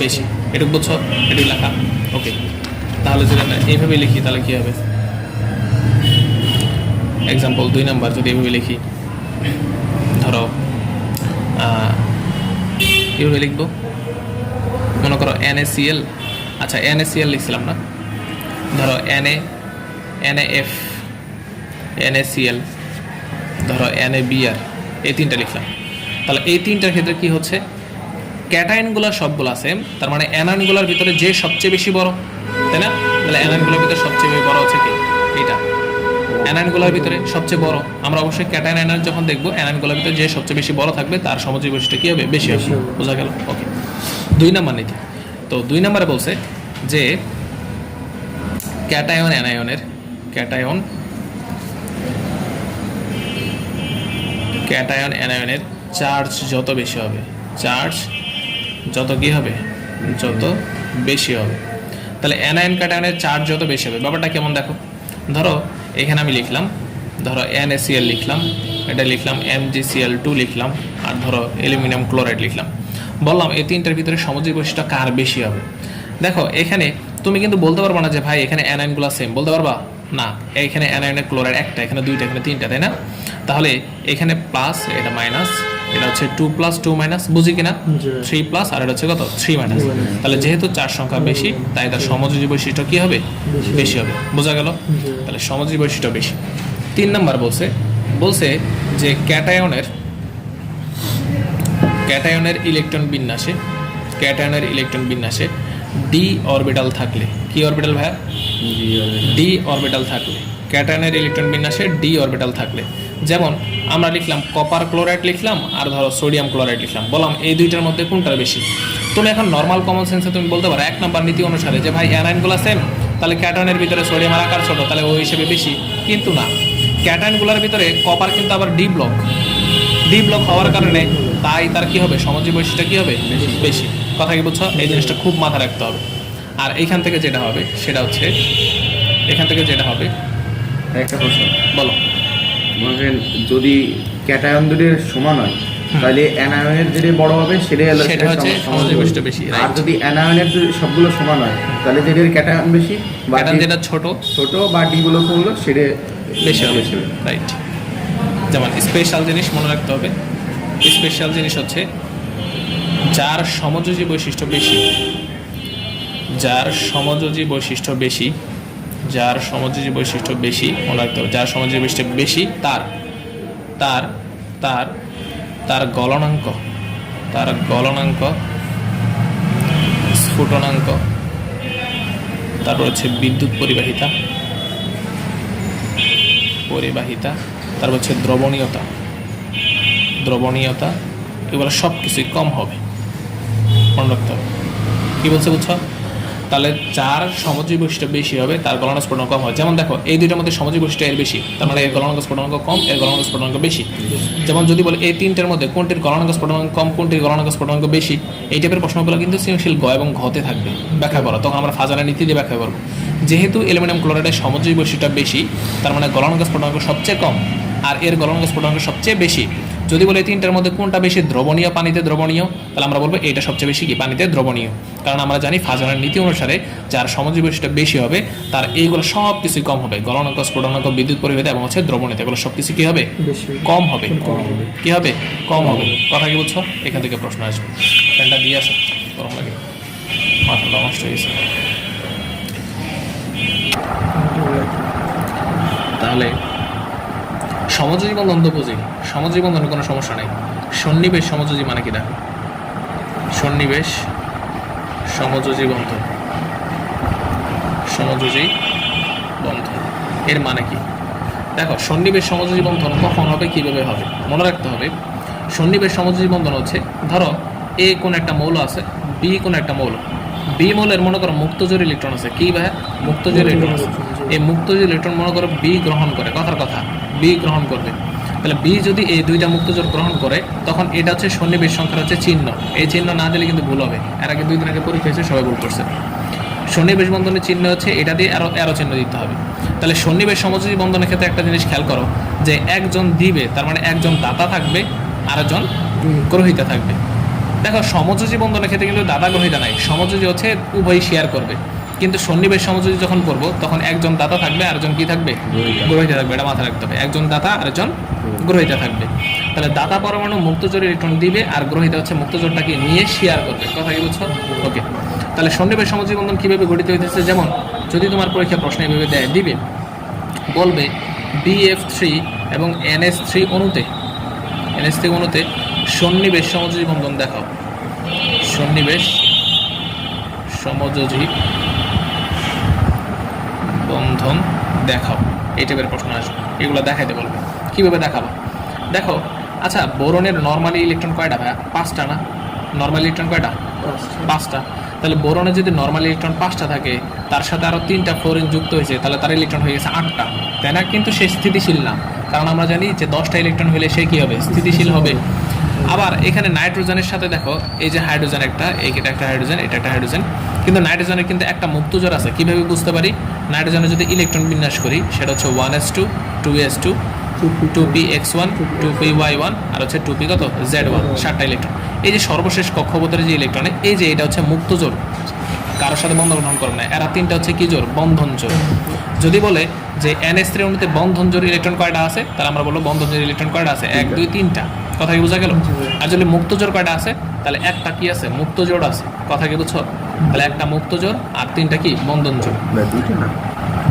বেশি। এটুকু বুঝছো? এটুকু লেখা ওকে। তাহলে যদি আমরা এইভাবে লিখি তাহলে কি হবে? এক্সাম্পল 2 নাম্বার যদি এইভাবে লিখি, ধরো এইভাবে লিখবো, মনে করো NaCl, আচ্ছা NaCl লিখছিলাম না, ধরো NaF, NaCl, ধরো NaBr, এই তিনটা লিখলাম। তাহলে এই তিনটার ক্ষেত্রে কি হচ্ছে? ক্যাটায়নগুলো সবগুলো সেম, তার মানে অ্যানায়নগুলোর ভিতরে যে সবচেয়ে বেশি বড়, তাই না? তাহলে অ্যানায়নগুলোর ভিতরে সবচেয়ে বড় হচ্ছে কি? এটা অ্যানায়নগুলোর ভিতরে সবচেয়ে বড়। আমরা অবশ্যই ক্যাটায়ন অ্যানায়ন যখন দেখবো, অ্যানায়নগুলোর ভিতরে যে সবচেয়ে বেশি বড় থাকবে তার সমযোজী বৈশিষ্ট্য কি হবে? বেশি হবে। বোঝা গেল? ওকে, 2 নাম্বার নীতি। তো 2 নাম্বারে বলছে যে ক্যাটায়ন অ্যানায়নের চার্জ যত বেশি হবে, যত বেশি হবে, তাহলে অ্যানায়ন ক্যাটায়নের চার্জ যত বেশি হবে। ব্যাপারটা কেমন দেখো, ধরো এখানে আমি লিখলাম, ধরো NaCl লিখলাম, এটা লিখলাম MgCl2 লিখলাম, আর ধরো অ্যালুমিনিয়াম ক্লোরাইড লিখলাম। বললাম এই তিনটার ভিতরে সমযোজী বৈশিষ্ট্য কার বেশি হবে? দেখো এখানে তুমি কিন্তু বলতে পারবা না যে ভাই এখানে অ্যানায়নগুলো সেম, বলতে পারবা না। এখানে অ্যানায়নের ক্লোরাইড একটা, এখানে 2টা, এখানে 3টা, তাই না? তাহলে এখানে প্লাস, এটা মাইনাস, এটা হচ্ছে 2 + 2 - বুঝি কিনা? 3 প্লাস, আর এটা হচ্ছে কত? 3 মাইনাস। তাহলে যেহেতু চার সংখ্যা বেশি, তাই তার সমযোজী বৈশিষ্ট্য কি হবে? বেশি হবে। বোঝা গেল? তাহলে সমযোজী বৈশিষ্ট্য বেশি। 3 নাম্বার বলছে যে ক্যাটায়নের ইলেকট্রন বিন্যাসে ডি অরবিটাল থাকলে, কি অরবিটাল ভাইয়া? ডি অরবিটাল থাকলে, ক্যাটায়নের ইলেকট্রন বিন্যাসে ডি অরবিটাল থাকলে, যেমন আমরা লিখলাম কপার ক্লোরাইড লিখলাম আর ধরো সোডিয়াম ক্লোরাইড লিখলাম, বললাম এই দুইটার মধ্যে কোনটার বেশি? তুমি এখন নর্মাল কমন সেন্সে তুমি বলতে পারো 1 নাম্বার নীতি অনুসারে যে ভাই অ্যানায়নগুলো সেম, তাহলে ক্যাটায়নের ভিতরে সোডিয়ামের আকার ছোট, তাহলে ওই হিসেবে বেশি। কিন্তু না, ক্যাটায়নগুলোর ভিতরে কপার কিন্তু আবার ডি ব্লক হওয়ার কারণে তাই তার কি হবে? সমযোজী বৈশিষ্ট্য কি হবে? বেশি। কথা কি বুঝছো? এই জিনিসটা খুব মাথায় রাখতে হবে। আর এইখান থেকে যেটা হবে সেটা হচ্ছে, একটা প্রশ্ন বলো। মনে করেন যদি ক্যাটায়ন দুটোর সমান হয়, তাহলে অ্যানায়নের যেটা বড় হবে সেটা হচ্ছে সমযোজী বৈশিষ্ট্য বেশি। আর যদি অ্যানায়নের সবগুলো সমান হয়, তাহলে যেটার ক্যাটায়ন বেশি বা যেটা ছোট বা ডি গুলো কমলো সেটা বেশি হবে। রাইট। যেমন স্পেশাল জিনিস মনে রাখতে হবে, স্পেশাল জিনিস হচ্ছে যার সমযোজী বৈশিষ্ট্য বেশি, যার সমযোজী বৈশিষ্ট্য বেশি মনে রাখতে হবে, যার সমযোজী বৈশিষ্ট্য বেশি তার গলনাঙ্ক, স্ফুটনাঙ্ক, তারপর হচ্ছে বিদ্যুৎ পরিবাহিতা তারপর হচ্ছে দ্রবণীয়তা, দ্রবণীয়তা এগুলো সব কিছুই কম হবে, মনে রাখতে হবে। কী বলছে বুঝছো? তাহলে যার সমজীব বৈশিষ্ট্য বেশি হবে তার গলনাঙ্ক স্ফুটনাঙ্ক কম হয়। যেমন দেখো এই দুইটার মধ্যে সমজীব বৈশিষ্ট্য এর বেশি, তার মানে এর গলনাঙ্ক স্ফুটনাঙ্ক কম, এর গলনাঙ্ক স্ফুটনাঙ্ক বেশি। যেমন যদি বলে এই তিনটের মধ্যে কোনটির গলনাঙ্ক স্ফুটনাঙ্ক কম, কোনটির গলনাঙ্ক স্ফুটনাঙ্ক বেশি, এই টাইপের প্রশ্নগুলো কিন্তু সৃজনশীল গ এবং ঘতে থাকবে, ব্যাখ্যা করো। তখন আমরা ফাজানের নীতি দিয়ে ব্যাখ্যা করবো। যেহেতু অ্যালুমিনিয়াম ক্লোরাইডের সমজীব বৈশিষ্ট্য বেশি, তার মানে গলনাঙ্ক স্ফুটনাঙ্ক সবচেয়ে কম আর এর গলনাঙ্ক স্ফুটনাঙ্ক সবচেয়ে বেশি। যদি বলে এই তিনটার মধ্যে কোনটা বেশি দ্রবণীয়, পানিতে দ্রবণীয়, তাহলে আমরা বলবো এটা সবচেয়ে বেশি কি পানিতে দ্রবণীয়। কারণ আমরা জানি ফাজানের নীতি অনুসারে যার সমজীব বৈশিষ্ট্য বেশি হবে তার এইগুলো সব কিছুই কম হবে, গলনাঙ্ক, স্ফুটনাঙ্ক, বিদ্যুৎ পরিবেশ এবং হচ্ছে দ্রবণীয়তা, এগুলো সব কিছু কি হবে? কম হবে। কি হবে? কম হবে। কথা কি বুঝছো? এখান থেকে প্রশ্ন আসবে। ফ্যানটা দিয়ে আসো, গরম লাগে, মাথাটা নষ্ট হয়ে গেছে। তাহলে সমযোজী বন্ধন তো বুঝি, সমযোজী বন্ধনের কোনো সমস্যা নেই। সন্নিবেশ সমযোজী মানে কি দেখো, সন্নিবেশ সমযোজী বন্ধন, সমযোজী বন্ধন এর মানে কি দেখো। সন্নিবেশ সমযোজী বন্ধন কখন হবে, কিভাবে হবে মনে রাখতে হবে। সন্নিবেশ সমযোজী বন্ধন হচ্ছে, ধরো এ কোন একটা মৌল আছে, বি কোন একটা মৌল, বি মৌলের মনে করো মুক্তজোড় ইলেকট্রন আছে। কি ভাই? মুক্তজোড় ইলেকট্রন আছে। এই মুক্তজোড় ইলেকট্রন মনে করো বি গ্রহণ করে, কথার কথা বি গ্রহণ করবে। তাহলে বি যদি এই দুইটা মুক্তজোড় গ্রহণ করে তখন এটা হচ্ছে সন্নিবেশ সংখ্যার হচ্ছে চিহ্ন। এই চিহ্ন না দিলে কিন্তু ভুল হবে। এর আগে 2 দিন আগে পরীক্ষা হয়েছে, সবাই ভুল করছে। সন্নিবেশ বন্ধনের চিহ্ন হচ্ছে এটা দিয়ে আরো চিহ্ন দিতে হবে। তাহলে সন্নিবেশ সমযোজী বন্ধনের ক্ষেত্রে একটা জিনিস খেয়াল করো, যে একজন দিবে, তার মানে একজন দাতা থাকবে আর একজন গ্রহীতা থাকবে। দেখো সমযোজী বন্ধনের ক্ষেত্রে কিন্তু দাতা গ্রহীতা নাই, সমযোজী হচ্ছে উভয়ই শেয়ার করবে। কিন্তু সন্নিবেশ সমযোজী যখন করবো তখন একজন দাতা থাকবে আর একজন কি থাকবে? গ্রহীতা থাকবে। এটা মাথায় রাখতে হবে, একজন দাতা আর একজন গ্রহীতা থাকবে। তাহলে দাতা পরমাণু মুক্তজোড় ইলেকট্রন দিবে আর গ্রহীতা হচ্ছে মুক্তজোড়টাকে নিয়ে শেয়ার করবে। কথা কি বুঝছো? ওকে। তাহলে সন্নিবেশ সমযোজী বন্ধন কিভাবে গঠিত হইতেছে, যেমন যদি তোমার পরীক্ষা প্রশ্ন এভাবে দিবে, বলবে BF3 এবং NH3 অণুতে, NH3 অণুতে সন্নিবেশ সমযোজী বন্ধন দেখাও, সন্নিবেশ সমযোজী বন্ধন দেখাও, এই টাইপের প্রশ্ন আসবে। এগুলো দেখাইতে বলবে। কীভাবে দেখাবো দেখো। আচ্ছা, বোরনের নর্মালি ইলেকট্রন কয়টা ভাইয়া? 5টা না? নর্মাল ইলেকট্রন কয়টা? 5টা। তাহলে বোরনে যদি নর্মাল ইলেকট্রন 5টা থাকে, তার সাথে আরও 3টা ফ্লোরিন যুক্ত হয়েছে, তাহলে তার ইলেকট্রন হয়ে গেছে 8টা, তাই না? কিন্তু সে স্থিতিশীল না, কারণ আমরা জানি যে 10টা ইলেকট্রন হলে সে কী হবে? স্থিতিশীল হবে। আবার এখানে নাইট্রোজেনের সাথে দেখো, এই যে হাইড্রোজেন একটা, এটা একটা হাইড্রোজেন, এটা একটা হাইড্রোজেন, কিন্তু নাইট্রোজেনের কিন্তু একটা মুক্তজোড় আছে। কীভাবে বুঝতে পারি? নাইট্রোজেনের যদি ইলেকট্রন বিন্যাস করি, সেটা হচ্ছে 1s2, 2s2, 2px1, 2py1 আর হচ্ছে 2p কত? z1, 7টা electron. এই যে সর্বশেষ কক্ষপথের যে ইলেকট্রনে, এই যে এটা হচ্ছে মুক্তজোড়, কারোর সাথে বন্ধন গ্রহণ করবে না। এরা 3টা হচ্ছে কি জোড়? বন্ধন জোড়। যদি বলে যে NH3 অণুতে বন্ধন জোড় ইলেকট্রন কয়টা আছে, তাহলে আমরা বলবো বন্ধন জোড় ইলেকট্রন কয়টা আছে? 1, 2, 3টা। কথা কি বোঝা গেল? আর যদি মুক্তজোড় কয়টা আছে, তাহলে একটা কি আছে? মুক্তজোড় আছে। কথা কি বুঝছো? তাহলে একটা মুক্তজোড় আর 3টা কি? বন্ধন জোড়।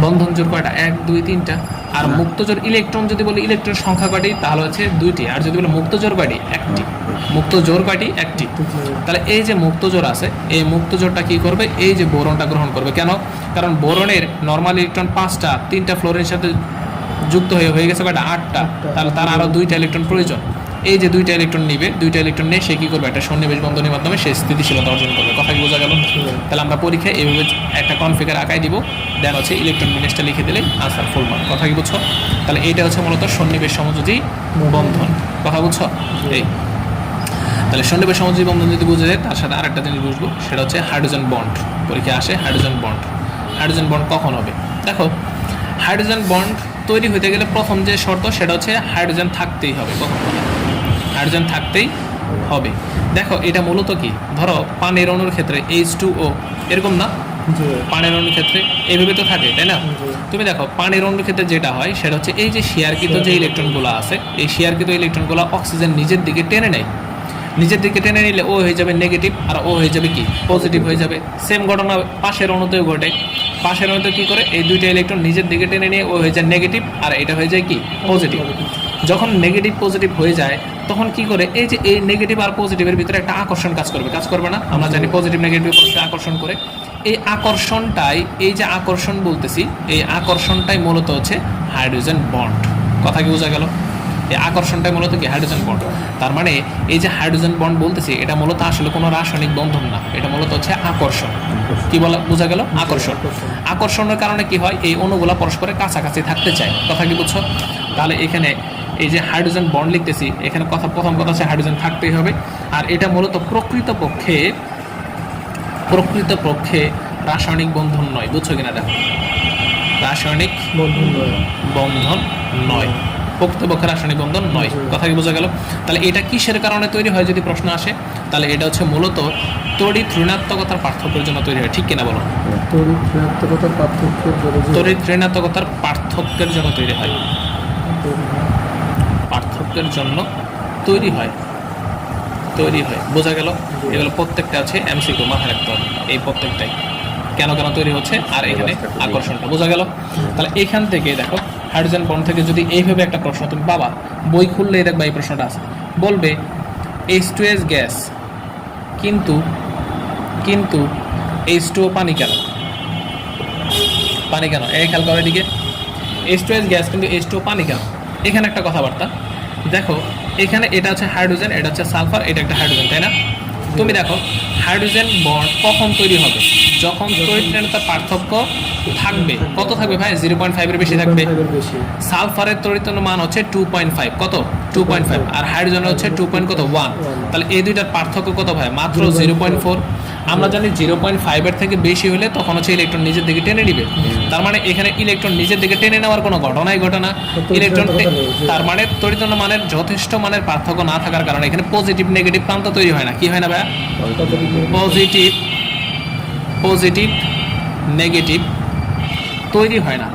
বন্ধন জোড় কয়টা? 1, 2, 3টা। আর মুক্তজোড় ইলেকট্রন যদি বলি ইলেকট্রন সংখ্যা কয়টি, তাহলে হচ্ছে 2টি। আর যদি বলি মুক্তজোড় কয়টি? 1টি। মুক্তজোড় কয়টি? 1টি। তাহলে এই যে মুক্তজোড় আছে, এই মুক্তজোড়টা কি করবে? এই যে বোরনটা গ্রহণ করবে। কেন? কারণ বোরনের নর্মাল ইলেকট্রন 5টা, 3টা ফ্লোরিনের সাথে যুক্ত হয়ে গেছে কয়টা? 8টা। তাহলে তার আরও 2টা ইলেকট্রন প্রয়োজন। এই যে 2টা ইলেকট্রন নিবে, 2টা ইলেকট্রন নিয়ে সে কী করবে? একটা সন্নিবেশ বন্ধনের মাধ্যমে সে স্থিতিশীলতা অর্জন করবে। কথা কি বোঝা গেল? তাহলে আমরা পরীক্ষায় এইভাবে একটা কনফিগার আঁকাই দিব, দেন হচ্ছে ইলেকট্রন বিন্যাসটা লিখে দিলে আনসার ফুল মার্ক। কথা কি বুঝছো? তাহলে এইটা হচ্ছে মূলত সন্নিবেশ সমযোজী বন্ধন। কথা বুঝছো? এই তাহলে সন্নিবেশ সমযোজী বন্ধন যদি বুঝে যায়, তার সাথে আরেকটা জিনিস বুঝবো, সেটা হচ্ছে হাইড্রোজেন বন্ড। পরীক্ষায় আসে হাইড্রোজেন বন্ড। হাইড্রোজেন বন্ড কখন হবে? দেখো, হাইড্রোজেন বন্ড তৈরি হতে গেলে প্রথম যে শর্ত, সেটা হচ্ছে হাইড্রোজেন থাকতেই হবে। কখন? হাইড্রোজেন থাকতেই হবে। দেখো, এটা মূলত কি, ধরো পানির অণুর ক্ষেত্রে H2O, এরকম না? পানির অণুর ক্ষেত্রে এইভাবে তো থাকে, তাই না? তুমি দেখো পানির অণুর ক্ষেত্রে যেটা হয়, সেটা হচ্ছে এই যে শেয়ারকৃত যে ইলেকট্রনগুলো আছে, এই শেয়ারকৃত ইলেকট্রনগুলো অক্সিজেন নিজের দিকে টেনে নেয়। নিজের দিকে টেনে নিলে ও হয়ে যাবে নেগেটিভ, আর ও হয়ে যাবে কি? পজিটিভ হয়ে যাবে। সেম ঘটনা পাশের অণুতেও ঘটে। পাশের অণুতে কী করে? এই 2টা ইলেকট্রন নিজের দিকে টেনে নিয়ে ও হয়ে যায় নেগেটিভ, আর এটা হয়ে যায় কি? পজিটিভ। যখন নেগেটিভ পজিটিভ হয়ে যায়, তখন কি করে? এই যে এই নেগেটিভ আর পজিটিভের ভিতরে একটা আকর্ষণ কাজ করবে। কাজ করবে না? আমরা জানি পজিটিভ নেগেটিভ আকর্ষণ করে। এই আকর্ষণটাই, এই যে আকর্ষণ বলতেছি, এই আকর্ষণটাই মূলত হচ্ছে হাইড্রোজেন বন্ড। কথা কি বোঝা গেল? এই আকর্ষণটাই মূলত কি হাইড্রোজেন বন্ড। তার মানে এই যে হাইড্রোজেন বন্ড বলতেছি এটা মূলত আসলে কোনো রাসায়নিক বন্ধন না, এটা মূলত হচ্ছে আকর্ষণ। কি বলা বোঝা গেল? আকর্ষণ। আকর্ষণের কারণে কি হয়, এই অণুগুলা পরস্পরের কাছাকাছি থাকতে চায়। কথা কি বুঝছো? তাহলে এখানে এই যে হাইড্রোজেন বন্ড লিখতেছি, এখানে প্রথম কথা হচ্ছে হাইড্রোজেন থাকতেই হবে। আর এটা মূলত প্রকৃতপক্ষে রাসায়নিক বন্ধন নয়। বুঝছো কিনা দেখো, রাসায়নিক বন্ধন নয়, প্রকৃতপক্ষে রাসায়নিক বন্ধন নয়। কথা কি বোঝা গেল? তাহলে এটা কিসের কারণে তৈরি হয় যদি প্রশ্ন আসে, তাহলে এটা হচ্ছে মূলত তড়িৎ ঋণাত্মকতার পার্থক্যের জন্য তৈরি হয়। ঠিক কিনা বলো? তড়িৎ ঋণাত্মকতার পার্থক্যের জন্য তৈরি হয়, পার্থক্যের জন্য তৈরি হয়। বোঝা গেল? এগুলো প্রত্যেকটা আছে এমসিকিউ, মাথায় রাখতে হবে এই প্রত্যেকটাই কেন তৈরি হচ্ছে, আর এখানে আকর্ষণটা। বোঝা গেল? তাহলে এখান থেকে দেখো হাইড্রোজেন বন্ড থেকে যদি এইভাবে একটা প্রশ্ন তুমি বাবা বই খুললেই দেখবা এই প্রশ্নটা আছে, বলবে H2S গ্যাস কিন্তু H2O পানি কেন? এই খেয়াল করো এদিকে, H2S গ্যাস কিন্তু H2O পানি কেন? এখানে একটা কথাবার্তা দেখো, এখানে এটা হচ্ছে হাইড্রোজেন, এটা হচ্ছে সালফার, এটা একটা হাইড্রোজেন, তাই না? তুমি দেখো হাইড্রোজেন বন্ড কখন তৈরি হবে, যখন তড়িৎ ঋণাত্মক পার্থক্য থাকবে। কত থাকবে ভাই? 0.5 এর বেশি থাকবে। সালফারের তড়িৎ মান হচ্ছে 2.5, কত? 2.5। আর হাইড্রোজেনের হচ্ছে 2.1। তাহলে এই দুইটার পার্থক্য কত ভাই? মাত্র 0.4। আমরা জানি 0.5 এর থেকে বেশি হলে তখন হচ্ছে ইলেকট্রন নিজের দিকে টেনে নিবে। তার মানে এখানে ইলেকট্রন নিজের দিকে টেনে নেওয়ার কোনো ঘটনাই ঘটে না। ইলেকট্রন, তার মানে তড়িৎ মানের যথেষ্ট মানের পার্থক্য না থাকার কারণে এখানে পজিটিভ নেগেটিভ প্রান্ত তৈরি হয় না। কি হয় না ভাইয়া? পজিটিভ নেগেটিভ তৈরি হয় না।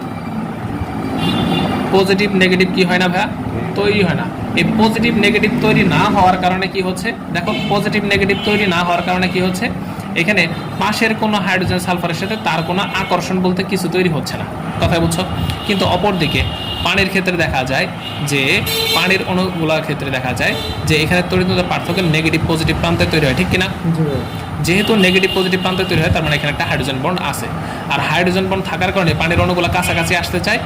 পজিটিভ নেগেটিভ কি হয় না ভাইয়া? তৈরি হয় না। এই পজিটিভ নেগেটিভ তৈরি না হওয়ার কারণে কি হচ্ছে দেখো, পজিটিভ নেগেটিভ তৈরি না হওয়ার কারণে কি হচ্ছে, এখানে পাশের কোনো হাইড্রোজেন সালফারের সাথে তার কোনো আকর্ষণ বলতে কিছু তৈরি হচ্ছে না। কথা বুঝছো? কিন্তু অপরদিকে পানির ক্ষেত্রে দেখা যায় যে, পানির অণুগুলোর ক্ষেত্রে দেখা যায় যে এখানে তড়িৎ পার্থক্য নেগেটিভ পজিটিভ প্রান্তে তৈরি হয়। ঠিক কিনা? যেহেতু নেগেটিভ পজিটিভ প্রান্তে তৈরি হয়, তার মানে এখানে একটা হাইড্রোজেন বন্ড আছে। আর হাইড্রোজেন বন্ড থাকার কারণে পানির অণুগুলো কাছাকাছি আসতে চায়।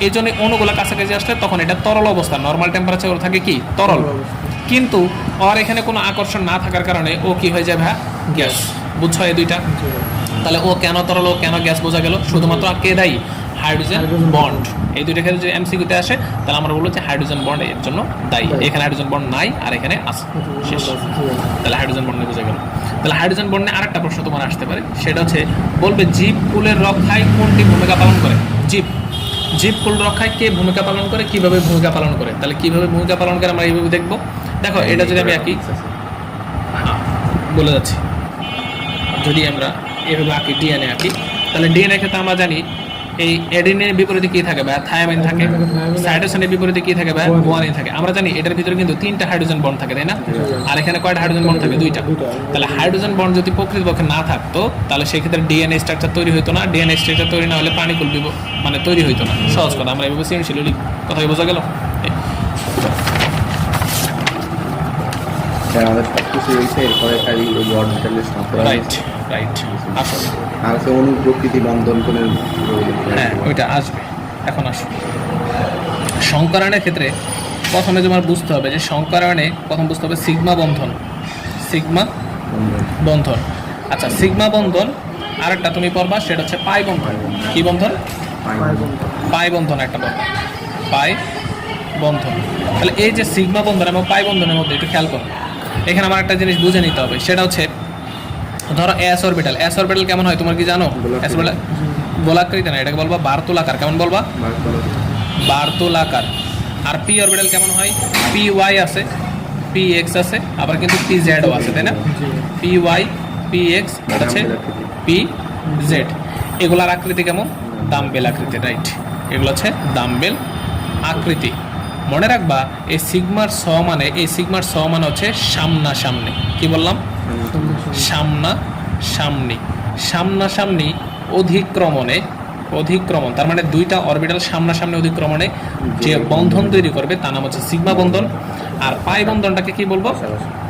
এই জন্য অণুগুলো কাছাকাছি আসলে তখন এটা তরল অবস্থা, নর্মাল টেম্পারেচার থাকে কি তরল। কিন্তু আর এখানে কোনো আকর্ষণ না থাকার কারণে ও কি হয়ে যায় ভাই? গ্যাস। বুঝছো এই দুইটা? তাহলে ও কেন তরল, ও কেন গ্যাস বোঝা গেল। শুধুমাত্র কে দায়ী? Hydrogen bond. এই দুইটা ক্ষেত্রে যদি এমসিকিউতে আসে তাহলে আমরা বলবো যে হাইড্রোজেন বন্ড এর জন্য দায়ী। এখানে হাইড্রোজেন বন্ড নাই আর এখানে আছে, শেষ। তাহলে হাইড্রোজেন বন্ড বোঝা গেল। তাহলে হাইড্রোজেন বন্ডে আরেকটা প্রশ্ন তোমার আসতে পারে, সেটা হচ্ছে বলবে জীবকুলের রক্ষায় কোনটি ভূমিকা পালন করে? জীবকুল রক্ষায় কে ভূমিকা পালন করে, কিভাবে ভূমিকা পালন করে? তাহলে কিভাবে ভূমিকা পালন করে আমরা এইভাবে দেখবো। দেখো এটা যদি আমি আঁকি, হ্যাঁ বলে যাচ্ছি, যদি আমরা এভাবে আঁকি ডিএনএ আঁকি, তাহলে ডিএনএ ক্ষেত্রে আমরা জানি এই অ্যাডিনিনের বিপরীতে কি থাকে ভাই? থায়ামিন থাকে। সাইটোসিনের বিপরীতে কি থাকে ভাই? গুয়ানিন থাকে। আমরা জানি এটার ভিতরে কিন্তু 3টা হাইড্রোজেন বন্ড থাকে, তাই না? আর এখানে কয়টা হাইড্রোজেন বন্ড থাকে? 2টা। তাহলে হাইড্রোজেন বন্ড যদি প্রকৃতপক্ষে না থাকতো তাহলে সেই ক্ষেত্রে ডিএনএ স্ট্রাকচার তৈরি হতো না। ডিএনএ স্ট্রাকচার তৈরি না হলে পানিকুল মানে তৈরি হতো না। সহজ কথা, আমরা এভাবে সৃজনশীল লিখি। কথা বোঝা গেল? আমাদের সবকিছু রয়েছে, এরপরে খালি অরবিটালের সংখ্যা। রাইট। আসলে আর আছে অনুপ্রকৃতি বন্ধন কোণের। হ্যাঁ ওইটা আসবে, এখন আসবে। সংকরায়নের ক্ষেত্রে প্রথমে তোমার বুঝতে হবে যে সংকরায়নে প্রথম বুঝতে হবে সিগমা বন্ধন। আচ্ছা, সিগমা বন্ধন আর একটা তুমি পড়বা, সেটা হচ্ছে পাই বন্ধন। কি বন্ধন? পাই বন্ধন একটা পড়বা, পাই বন্ধন। তাহলে এই যে সিগমা বন্ধন এবং পাই বন্ধনের মধ্যে একটু খেয়াল করো। এখানে আমার একটা জিনিস বুঝে নিতে হবে, সেটা হচ্ছে ধরো এস অরবিটাল কেমন হয় তোমার কি জানো? এস অরবিটাল গোলাকৃতি না, এটাকে বলবা বার্তুলাকার। কেমন বলবা? বার্তুলাকার। আর পি অরবিটাল কেমন হয়? পি ওয়াই আছে, পি এক্স আছে, আবার কিন্তু পি জেডও আছে, তাই না? পি ওয়াই, পি এক্স, এটা হচ্ছে পি জেড। এগুলার আকৃতি কেমন? ডাম্বেল আকৃতি, রাইট। এগুলো হচ্ছে ডাম্বেল আকৃতি। মনে রাখবা এই সিগমার স মানে হচ্ছে সামনাসামনি। কি বললাম? সামনাসামনি অধিক্রমণ, তার মানে 2টা অরবিটাল সামনাসামনি অধিক্রমণে যে বন্ধন তৈরি করবে তার নাম হচ্ছে সিগমা বন্ধন। আর পাই বন্ধনটাকে কি বলবো?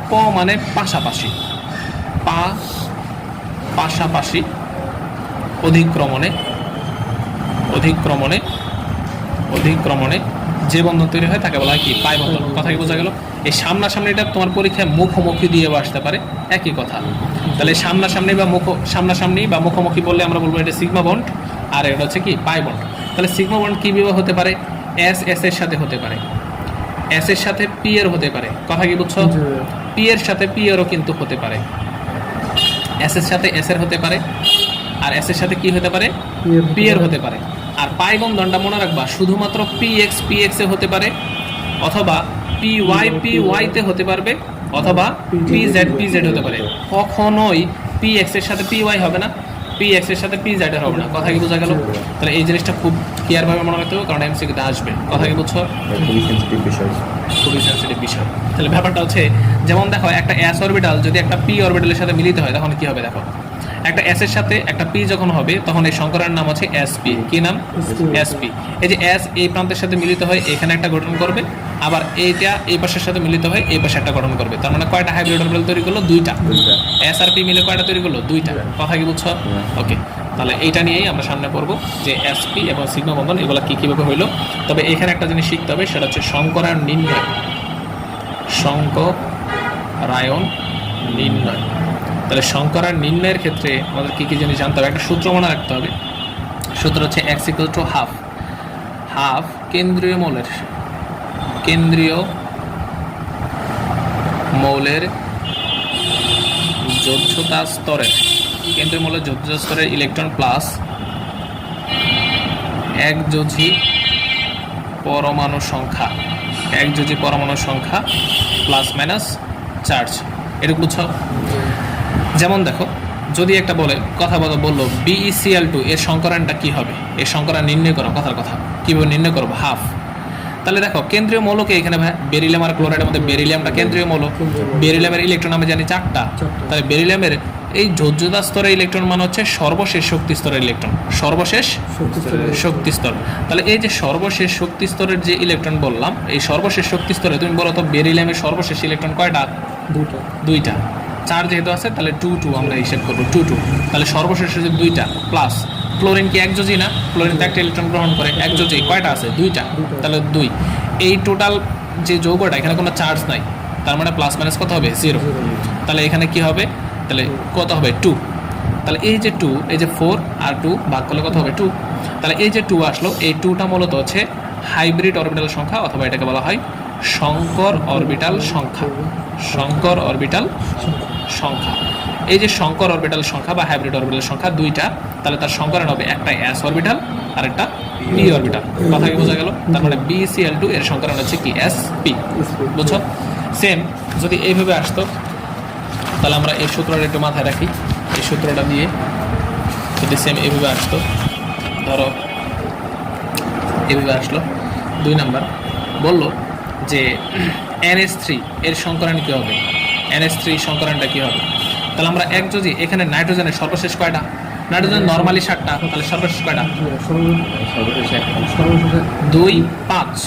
প মানে পাশাপাশি, পাশাপাশি অধিক্রমণে যে বন্ধন তৈরি হয় তাকে বলা হয় কি পাই বন্ধন। কথা কি বোঝা গেল? এই সামনাসামনিটা তোমার পরীক্ষায় মুখোমুখি দিয়েও আসতে পারে, একই কথা। তাহলে সামনাসামনি বা মুখোমুখি বললে আমরা বলবো এটা সিগমা বন্ড, আর এটা হচ্ছে কি পাই বন্ড। তাহলে সিগমা বন্ড কিভাবে হতে পারে? এস এস এর সাথে হতে পারে, এস এর সাথে পি এর হতে পারে। কথা কি বুঝছো? পি এর সাথে পি এরও কিন্তু হতে পারে, এস এর সাথে এস এর হতে পারে, আর এস এর সাথে কি হতে পারে? পি এর হতে পারে। আর পাই বন্ধনটা মনে রাখবা শুধুমাত্র পি এক্স এ হতে পারে, অথবা পি ওয়াই তে হতে পারবে, অথবা পি জেড হতে পারে। কখনোই পি এক্স এর সাথে পি ওয়াই হবে না, পি এক্স এর সাথে পি জেড এর হবে না। কথা কি বোঝা গেল? তাহলে এই জিনিসটা খুব ক্লিয়ার ভাবে মনে রাখতে হবে, কারণ এমসিকিউতে আসবে। কথা কি বুঝছো? খুবই সেন্সিটিভ বিষয়। খুবই সেন্সিটিভ বিষয়। তাহলে ব্যাপারটা হচ্ছে যেমন দেখো একটা এস অরবিটাল যদি একটা পি অরবিটালের সাথে মিলিত হয় তখন কি হবে দেখো, একটা এস এর সাথে একটা পি যখন হবে তখন এই সংকরের নাম হচ্ছে এসপি। কি নাম? এসপি। এই যে এস এই প্রান্তের সাথে মিলিত হয় এখানে একটা গঠন করবে, আবার এইটা এই পাশের সাথে মিলিত হয় এই পাশে একটা গঠন করবে। তার মানে কয়টা হাইব্রিড অরবিটাল তৈরি করলো? দুইটা। এস আর পি মিলে কয়টা তৈরি করলো? দুইটা। কথা কি বুঝছো? ওকে, তাহলে এইটা নিয়েই আমরা সামনে পড়বো যে এসপি এবং সিগমা বন্ধন এগুলো কি কিভাবে হইলো। তবে এখানে একটা জিনিস শিখতে হবে, সেটা হচ্ছে সংকরায়ন নির্ণয়। সংকরায়ন নির্ণয়। তাহলে সংকরায়ন নির্ণয়ের ক্ষেত্রে আমাদের কি কি জিনিস জানতে হবে? একটা সূত্র মনে রাখতে হবে। সূত্র হচ্ছে x ইকুয়াল টু হাফ কেন্দ্রীয় মৌলের যোজ্যতা স্তরের, কেন্দ্রীয় মৌলের যোজ্যতা স্তরের ইলেকট্রন প্লাস একযোজী পরমাণু সংখ্যা প্লাস মাইনাস চার্জ। এটুকু বুঝছো? যেমন দেখো যদি একটা বললো BeCl2 এর সংকরায়নটা কি হবে, এর সংকরায়ন নির্ণয় করো। কথার কথা কিভাবে নির্ণয় করবো? হাফ। তাহলে দেখো কেন্দ্রীয় মৌলকে এখানে বেরিলিয়াম আর ক্লোরাইডের মধ্যে বেরিলিয়ামটা কেন্দ্রীয় মৌল, বেরিলিয়ামের ইলেকট্রন আমি জানি 4টা। তাহলে বেরিলিয়ামের এই যোজ্যতা স্তরের ইলেকট্রন মানে হচ্ছে সর্বশেষ শক্তি স্তরের ইলেকট্রন, সর্বশেষ শক্তি স্তর। তাহলে এই যে সর্বশেষ শক্তি স্তরের যে ইলেকট্রন বললাম, এই সর্বশেষ শক্তি স্তরে তুমি বলো তো বেরিলিয়ামের সর্বশেষ ইলেকট্রন কয়টা? দুইটা। 4 যেহেতু আছে তাহলে 2 আমরা হিসেব করবো 2 তাহলে সর্বশেষ হচ্ছে 2টা প্লাস ক্লোরিন কি একযোজী না? ক্লোরিন তো একটা ইলেকট্রন গ্রহণ করে, একযোজী কয়টা আছে? 2টা। তাহলে 2। এই টোটাল যে যৌগটা এখানে কোনো চার্জ নাই, তার মানে প্লাস মাইনাস কত হবে? 0। তাহলে এখানে কি হবে? তাহলে কত হবে? 2। তাহলে এই যে 2, এই যে 4 আর 2 ভাগ করলে কত হবে? 2। তাহলে এই যে 2 আসলো, এই 2টা মূলত হচ্ছে হাইব্রিড অরবিটাল সংখ্যা, অথবা এটাকে বলা হয় সংকর অরবিটাল সংখ্যা। সংকর অরবিটাল সংখ্যা। এই যে সংকর অরবিটাল সংখ্যা বা হাইব্রিড অরবিটাল সংখ্যা 2টা, তাহলে তার সংকরণ হবে একটা s অরবিটাল আর একটা p অরবিটাল। কথা কি বোঝা গেল? তার মানে BeCl2 এর সংকরণ হচ্ছে কি? sp। বুঝছো? সেম যদি এইভাবে আসতো তাহলে আমরা এই সূত্রটা একটু মাথায় রাখি। এই সূত্রটা দিয়ে যদি সেম এইভাবে আসতো, ধরো এইভাবে আসলো 2 নাম্বার, বললো যে NH3 এর সংকরণ কি হবে? NH3 সংকরণটা কি হবে? তাহলে আমরা একযোজী, এখানে নাইট্রোজেনের সর্বশেষ কয়টা? নাইট্রোজেন নরমালি 7টা, তাহলে সর্বশেষ কয়টা? 2 5।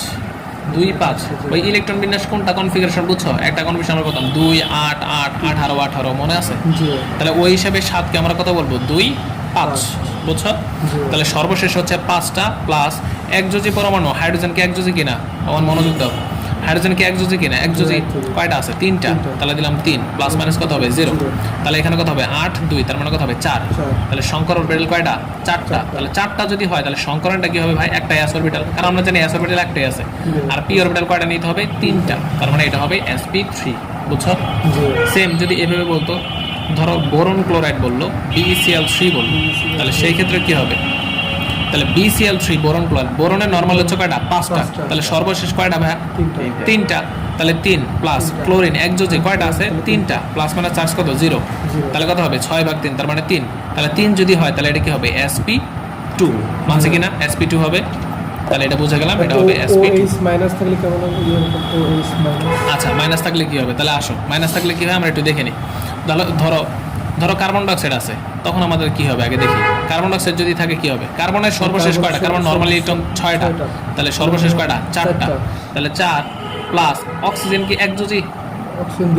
ওই ইলেকট্রন বিন্যাস কোনটা কনফিগারেশন বুঝছো? একটা কনফিগারেশন আমরা করতাম 2 8 8 18 18, মনে আছে? তাহলে ওই হিসাবে 7কে আমরা কত বলবো? 2 5। বুঝছো? তাহলে সর্বশেষ হচ্ছে 5টা প্লাস একযোজী পরমাণু। হাইড্রোজেন কি একযোজী কিনা? আমার মনোযোগ দাও। হাইড্রোজেন কি একযোজী কিনা? একযোজী কয়টা আছে? 3টা। তাহলে দিলাম 3 প্লাস মাইনাস কত হবে? 0। তাহলে এখানে কত হবে? 8 2, তার মানে কত হবে? 4। তাহলে সংকর অরবিটাল কয়টা? 4টা। তাহলে 4টা যদি হয় তাহলে সংকরণটা কি হবে ভাই? একটাই s অরবিটাল, কারণ আমরা জানি s অরবিটাল একটাই আছে। আর p অরবিটাল কয়টা নিতে হবে? 3টা। তার মানে এটা হবে sp3। বুঝছো? সেম যদি এভাবে বলতো, ধরো বোরন ক্লোরাইড বললো, BeCl3 বললো, তাহলে সেই ক্ষেত্রে কি হবে? তাহলে BeCl3 বোরন ক্লোরাইড, বোরনের নরমাল হচ্ছে কয়টা? 5টা। তাহলে সর্বশেষ কয়টা ভাই? 3টা। তাহলে 3 প্লাস ক্লোরিন একযোজী কয়টা আছে? 3টা প্লাস মানে চার্জ কত? 0। তাহলে কত হবে? 6/3, তার মানে 3। তাহলে 3 যদি হয় তাহলে এটা কি হবে? sp2। মানছে কিনা? sp2 হবে। তাহলে এটা বুঝে গেলাম, এটা হবে sp2। মাইনাস থাকলে কেমন হবে? আচ্ছা, মাইনাস থাকলে কি হবে? তাহলে আসো মাইনাস থাকলে কি হয় আমরা একটু দেখে নিই। তাহলে ধরো কার্বন ডাইঅক্সাইড আছে, তখন আমাদের কি হবে আগে দেখি। কার্বন ডাইঅক্সাইড যদি থাকে কি হবে? কার্বনের সর্বশেষ কয়টা? কার্বন নরমালি ইলেকট্রন 6টা, তাহলে সর্বশেষ কয়টা? 4টা। তাহলে 4 প্লাস অক্সিজেন কি একযোজী? অক্সিজেন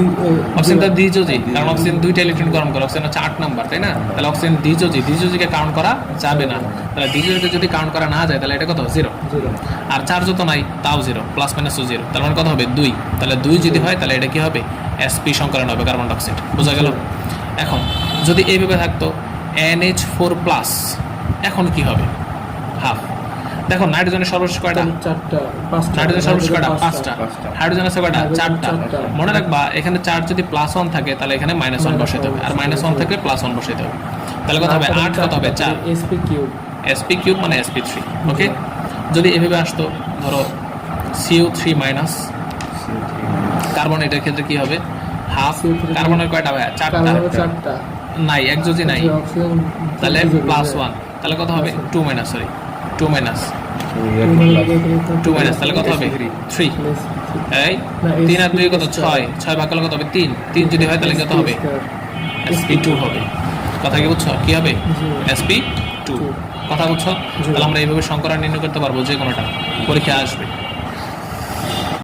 অক্সিজেনটা দ্বিযোজী, কারণ অক্সিজেন দুইটা ইলেকট্রন গরম করে, অক্সিজেন হচ্ছে 8 নাম্বার, তাই না? তাহলে অক্সিজেন দ্বিযোজী, দ্বিযোজীকে কাউন্ট করা যাবে না। তাহলে দ্বিযোজীকে যদি কাউন্ট করা না যায় তাহলে এটা কত? 0। আর চার্জ তো নাই, তাও 0, প্লাস মাইনাসও 0, তার মানে কত হবে? 2। তাহলে 2 যদি হয় তাহলে এটা কি হবে? sp সংকলন হবে, কার্বন ডাইঅক্সাইড। বোঝা গেল? এখন যদি এইভাবে থাকতো NH4+, এখন কি হবে? হাফ। দেখো নাইট্রোজেনের সর্বশেষ কয়টা? 4টা 5টা নাইট্রোজেন সর্বশেষ কয়টা? 5টা। পাঁচটা। হাইড্রোজেন আছে কয়টা? 4টা। চারটা। মনে রাখবা এখানে চার্জ যদি +1 থাকে তাহলে এখানে -1 বসাইতে হবে, আর -1 থাকলে +1 বসাইতে হবে। তাহলে কত হবে? 8 কত হবে? 4। sp³ মানে sp3। ওকে, যদি এভাবে আসতো ধরো CO3- কার্বন, এটার ক্ষেত্রে কি হবে? হাফ। CO3 কার্বনের কয়টা ভাইয়া? 4টা। নাই, একযোজি নাই, তাহলে +1, তাহলে কত হবে? 2- সরি 2- তাহলে কত হবে? 3। এই 3 আর 2 কত? 6 ভাগ করলে কত হবে? 3 যদি হয় তাহলে কত হবে? sp2 হবে। কথা কি বুঝছো? কি হবে? sp2। কথা বুঝছো? তাহলে আমরা এইভাবে সংকরণ নির্ণয় করতে পারবো, যে কোনোটা পরীক্ষা আসবে।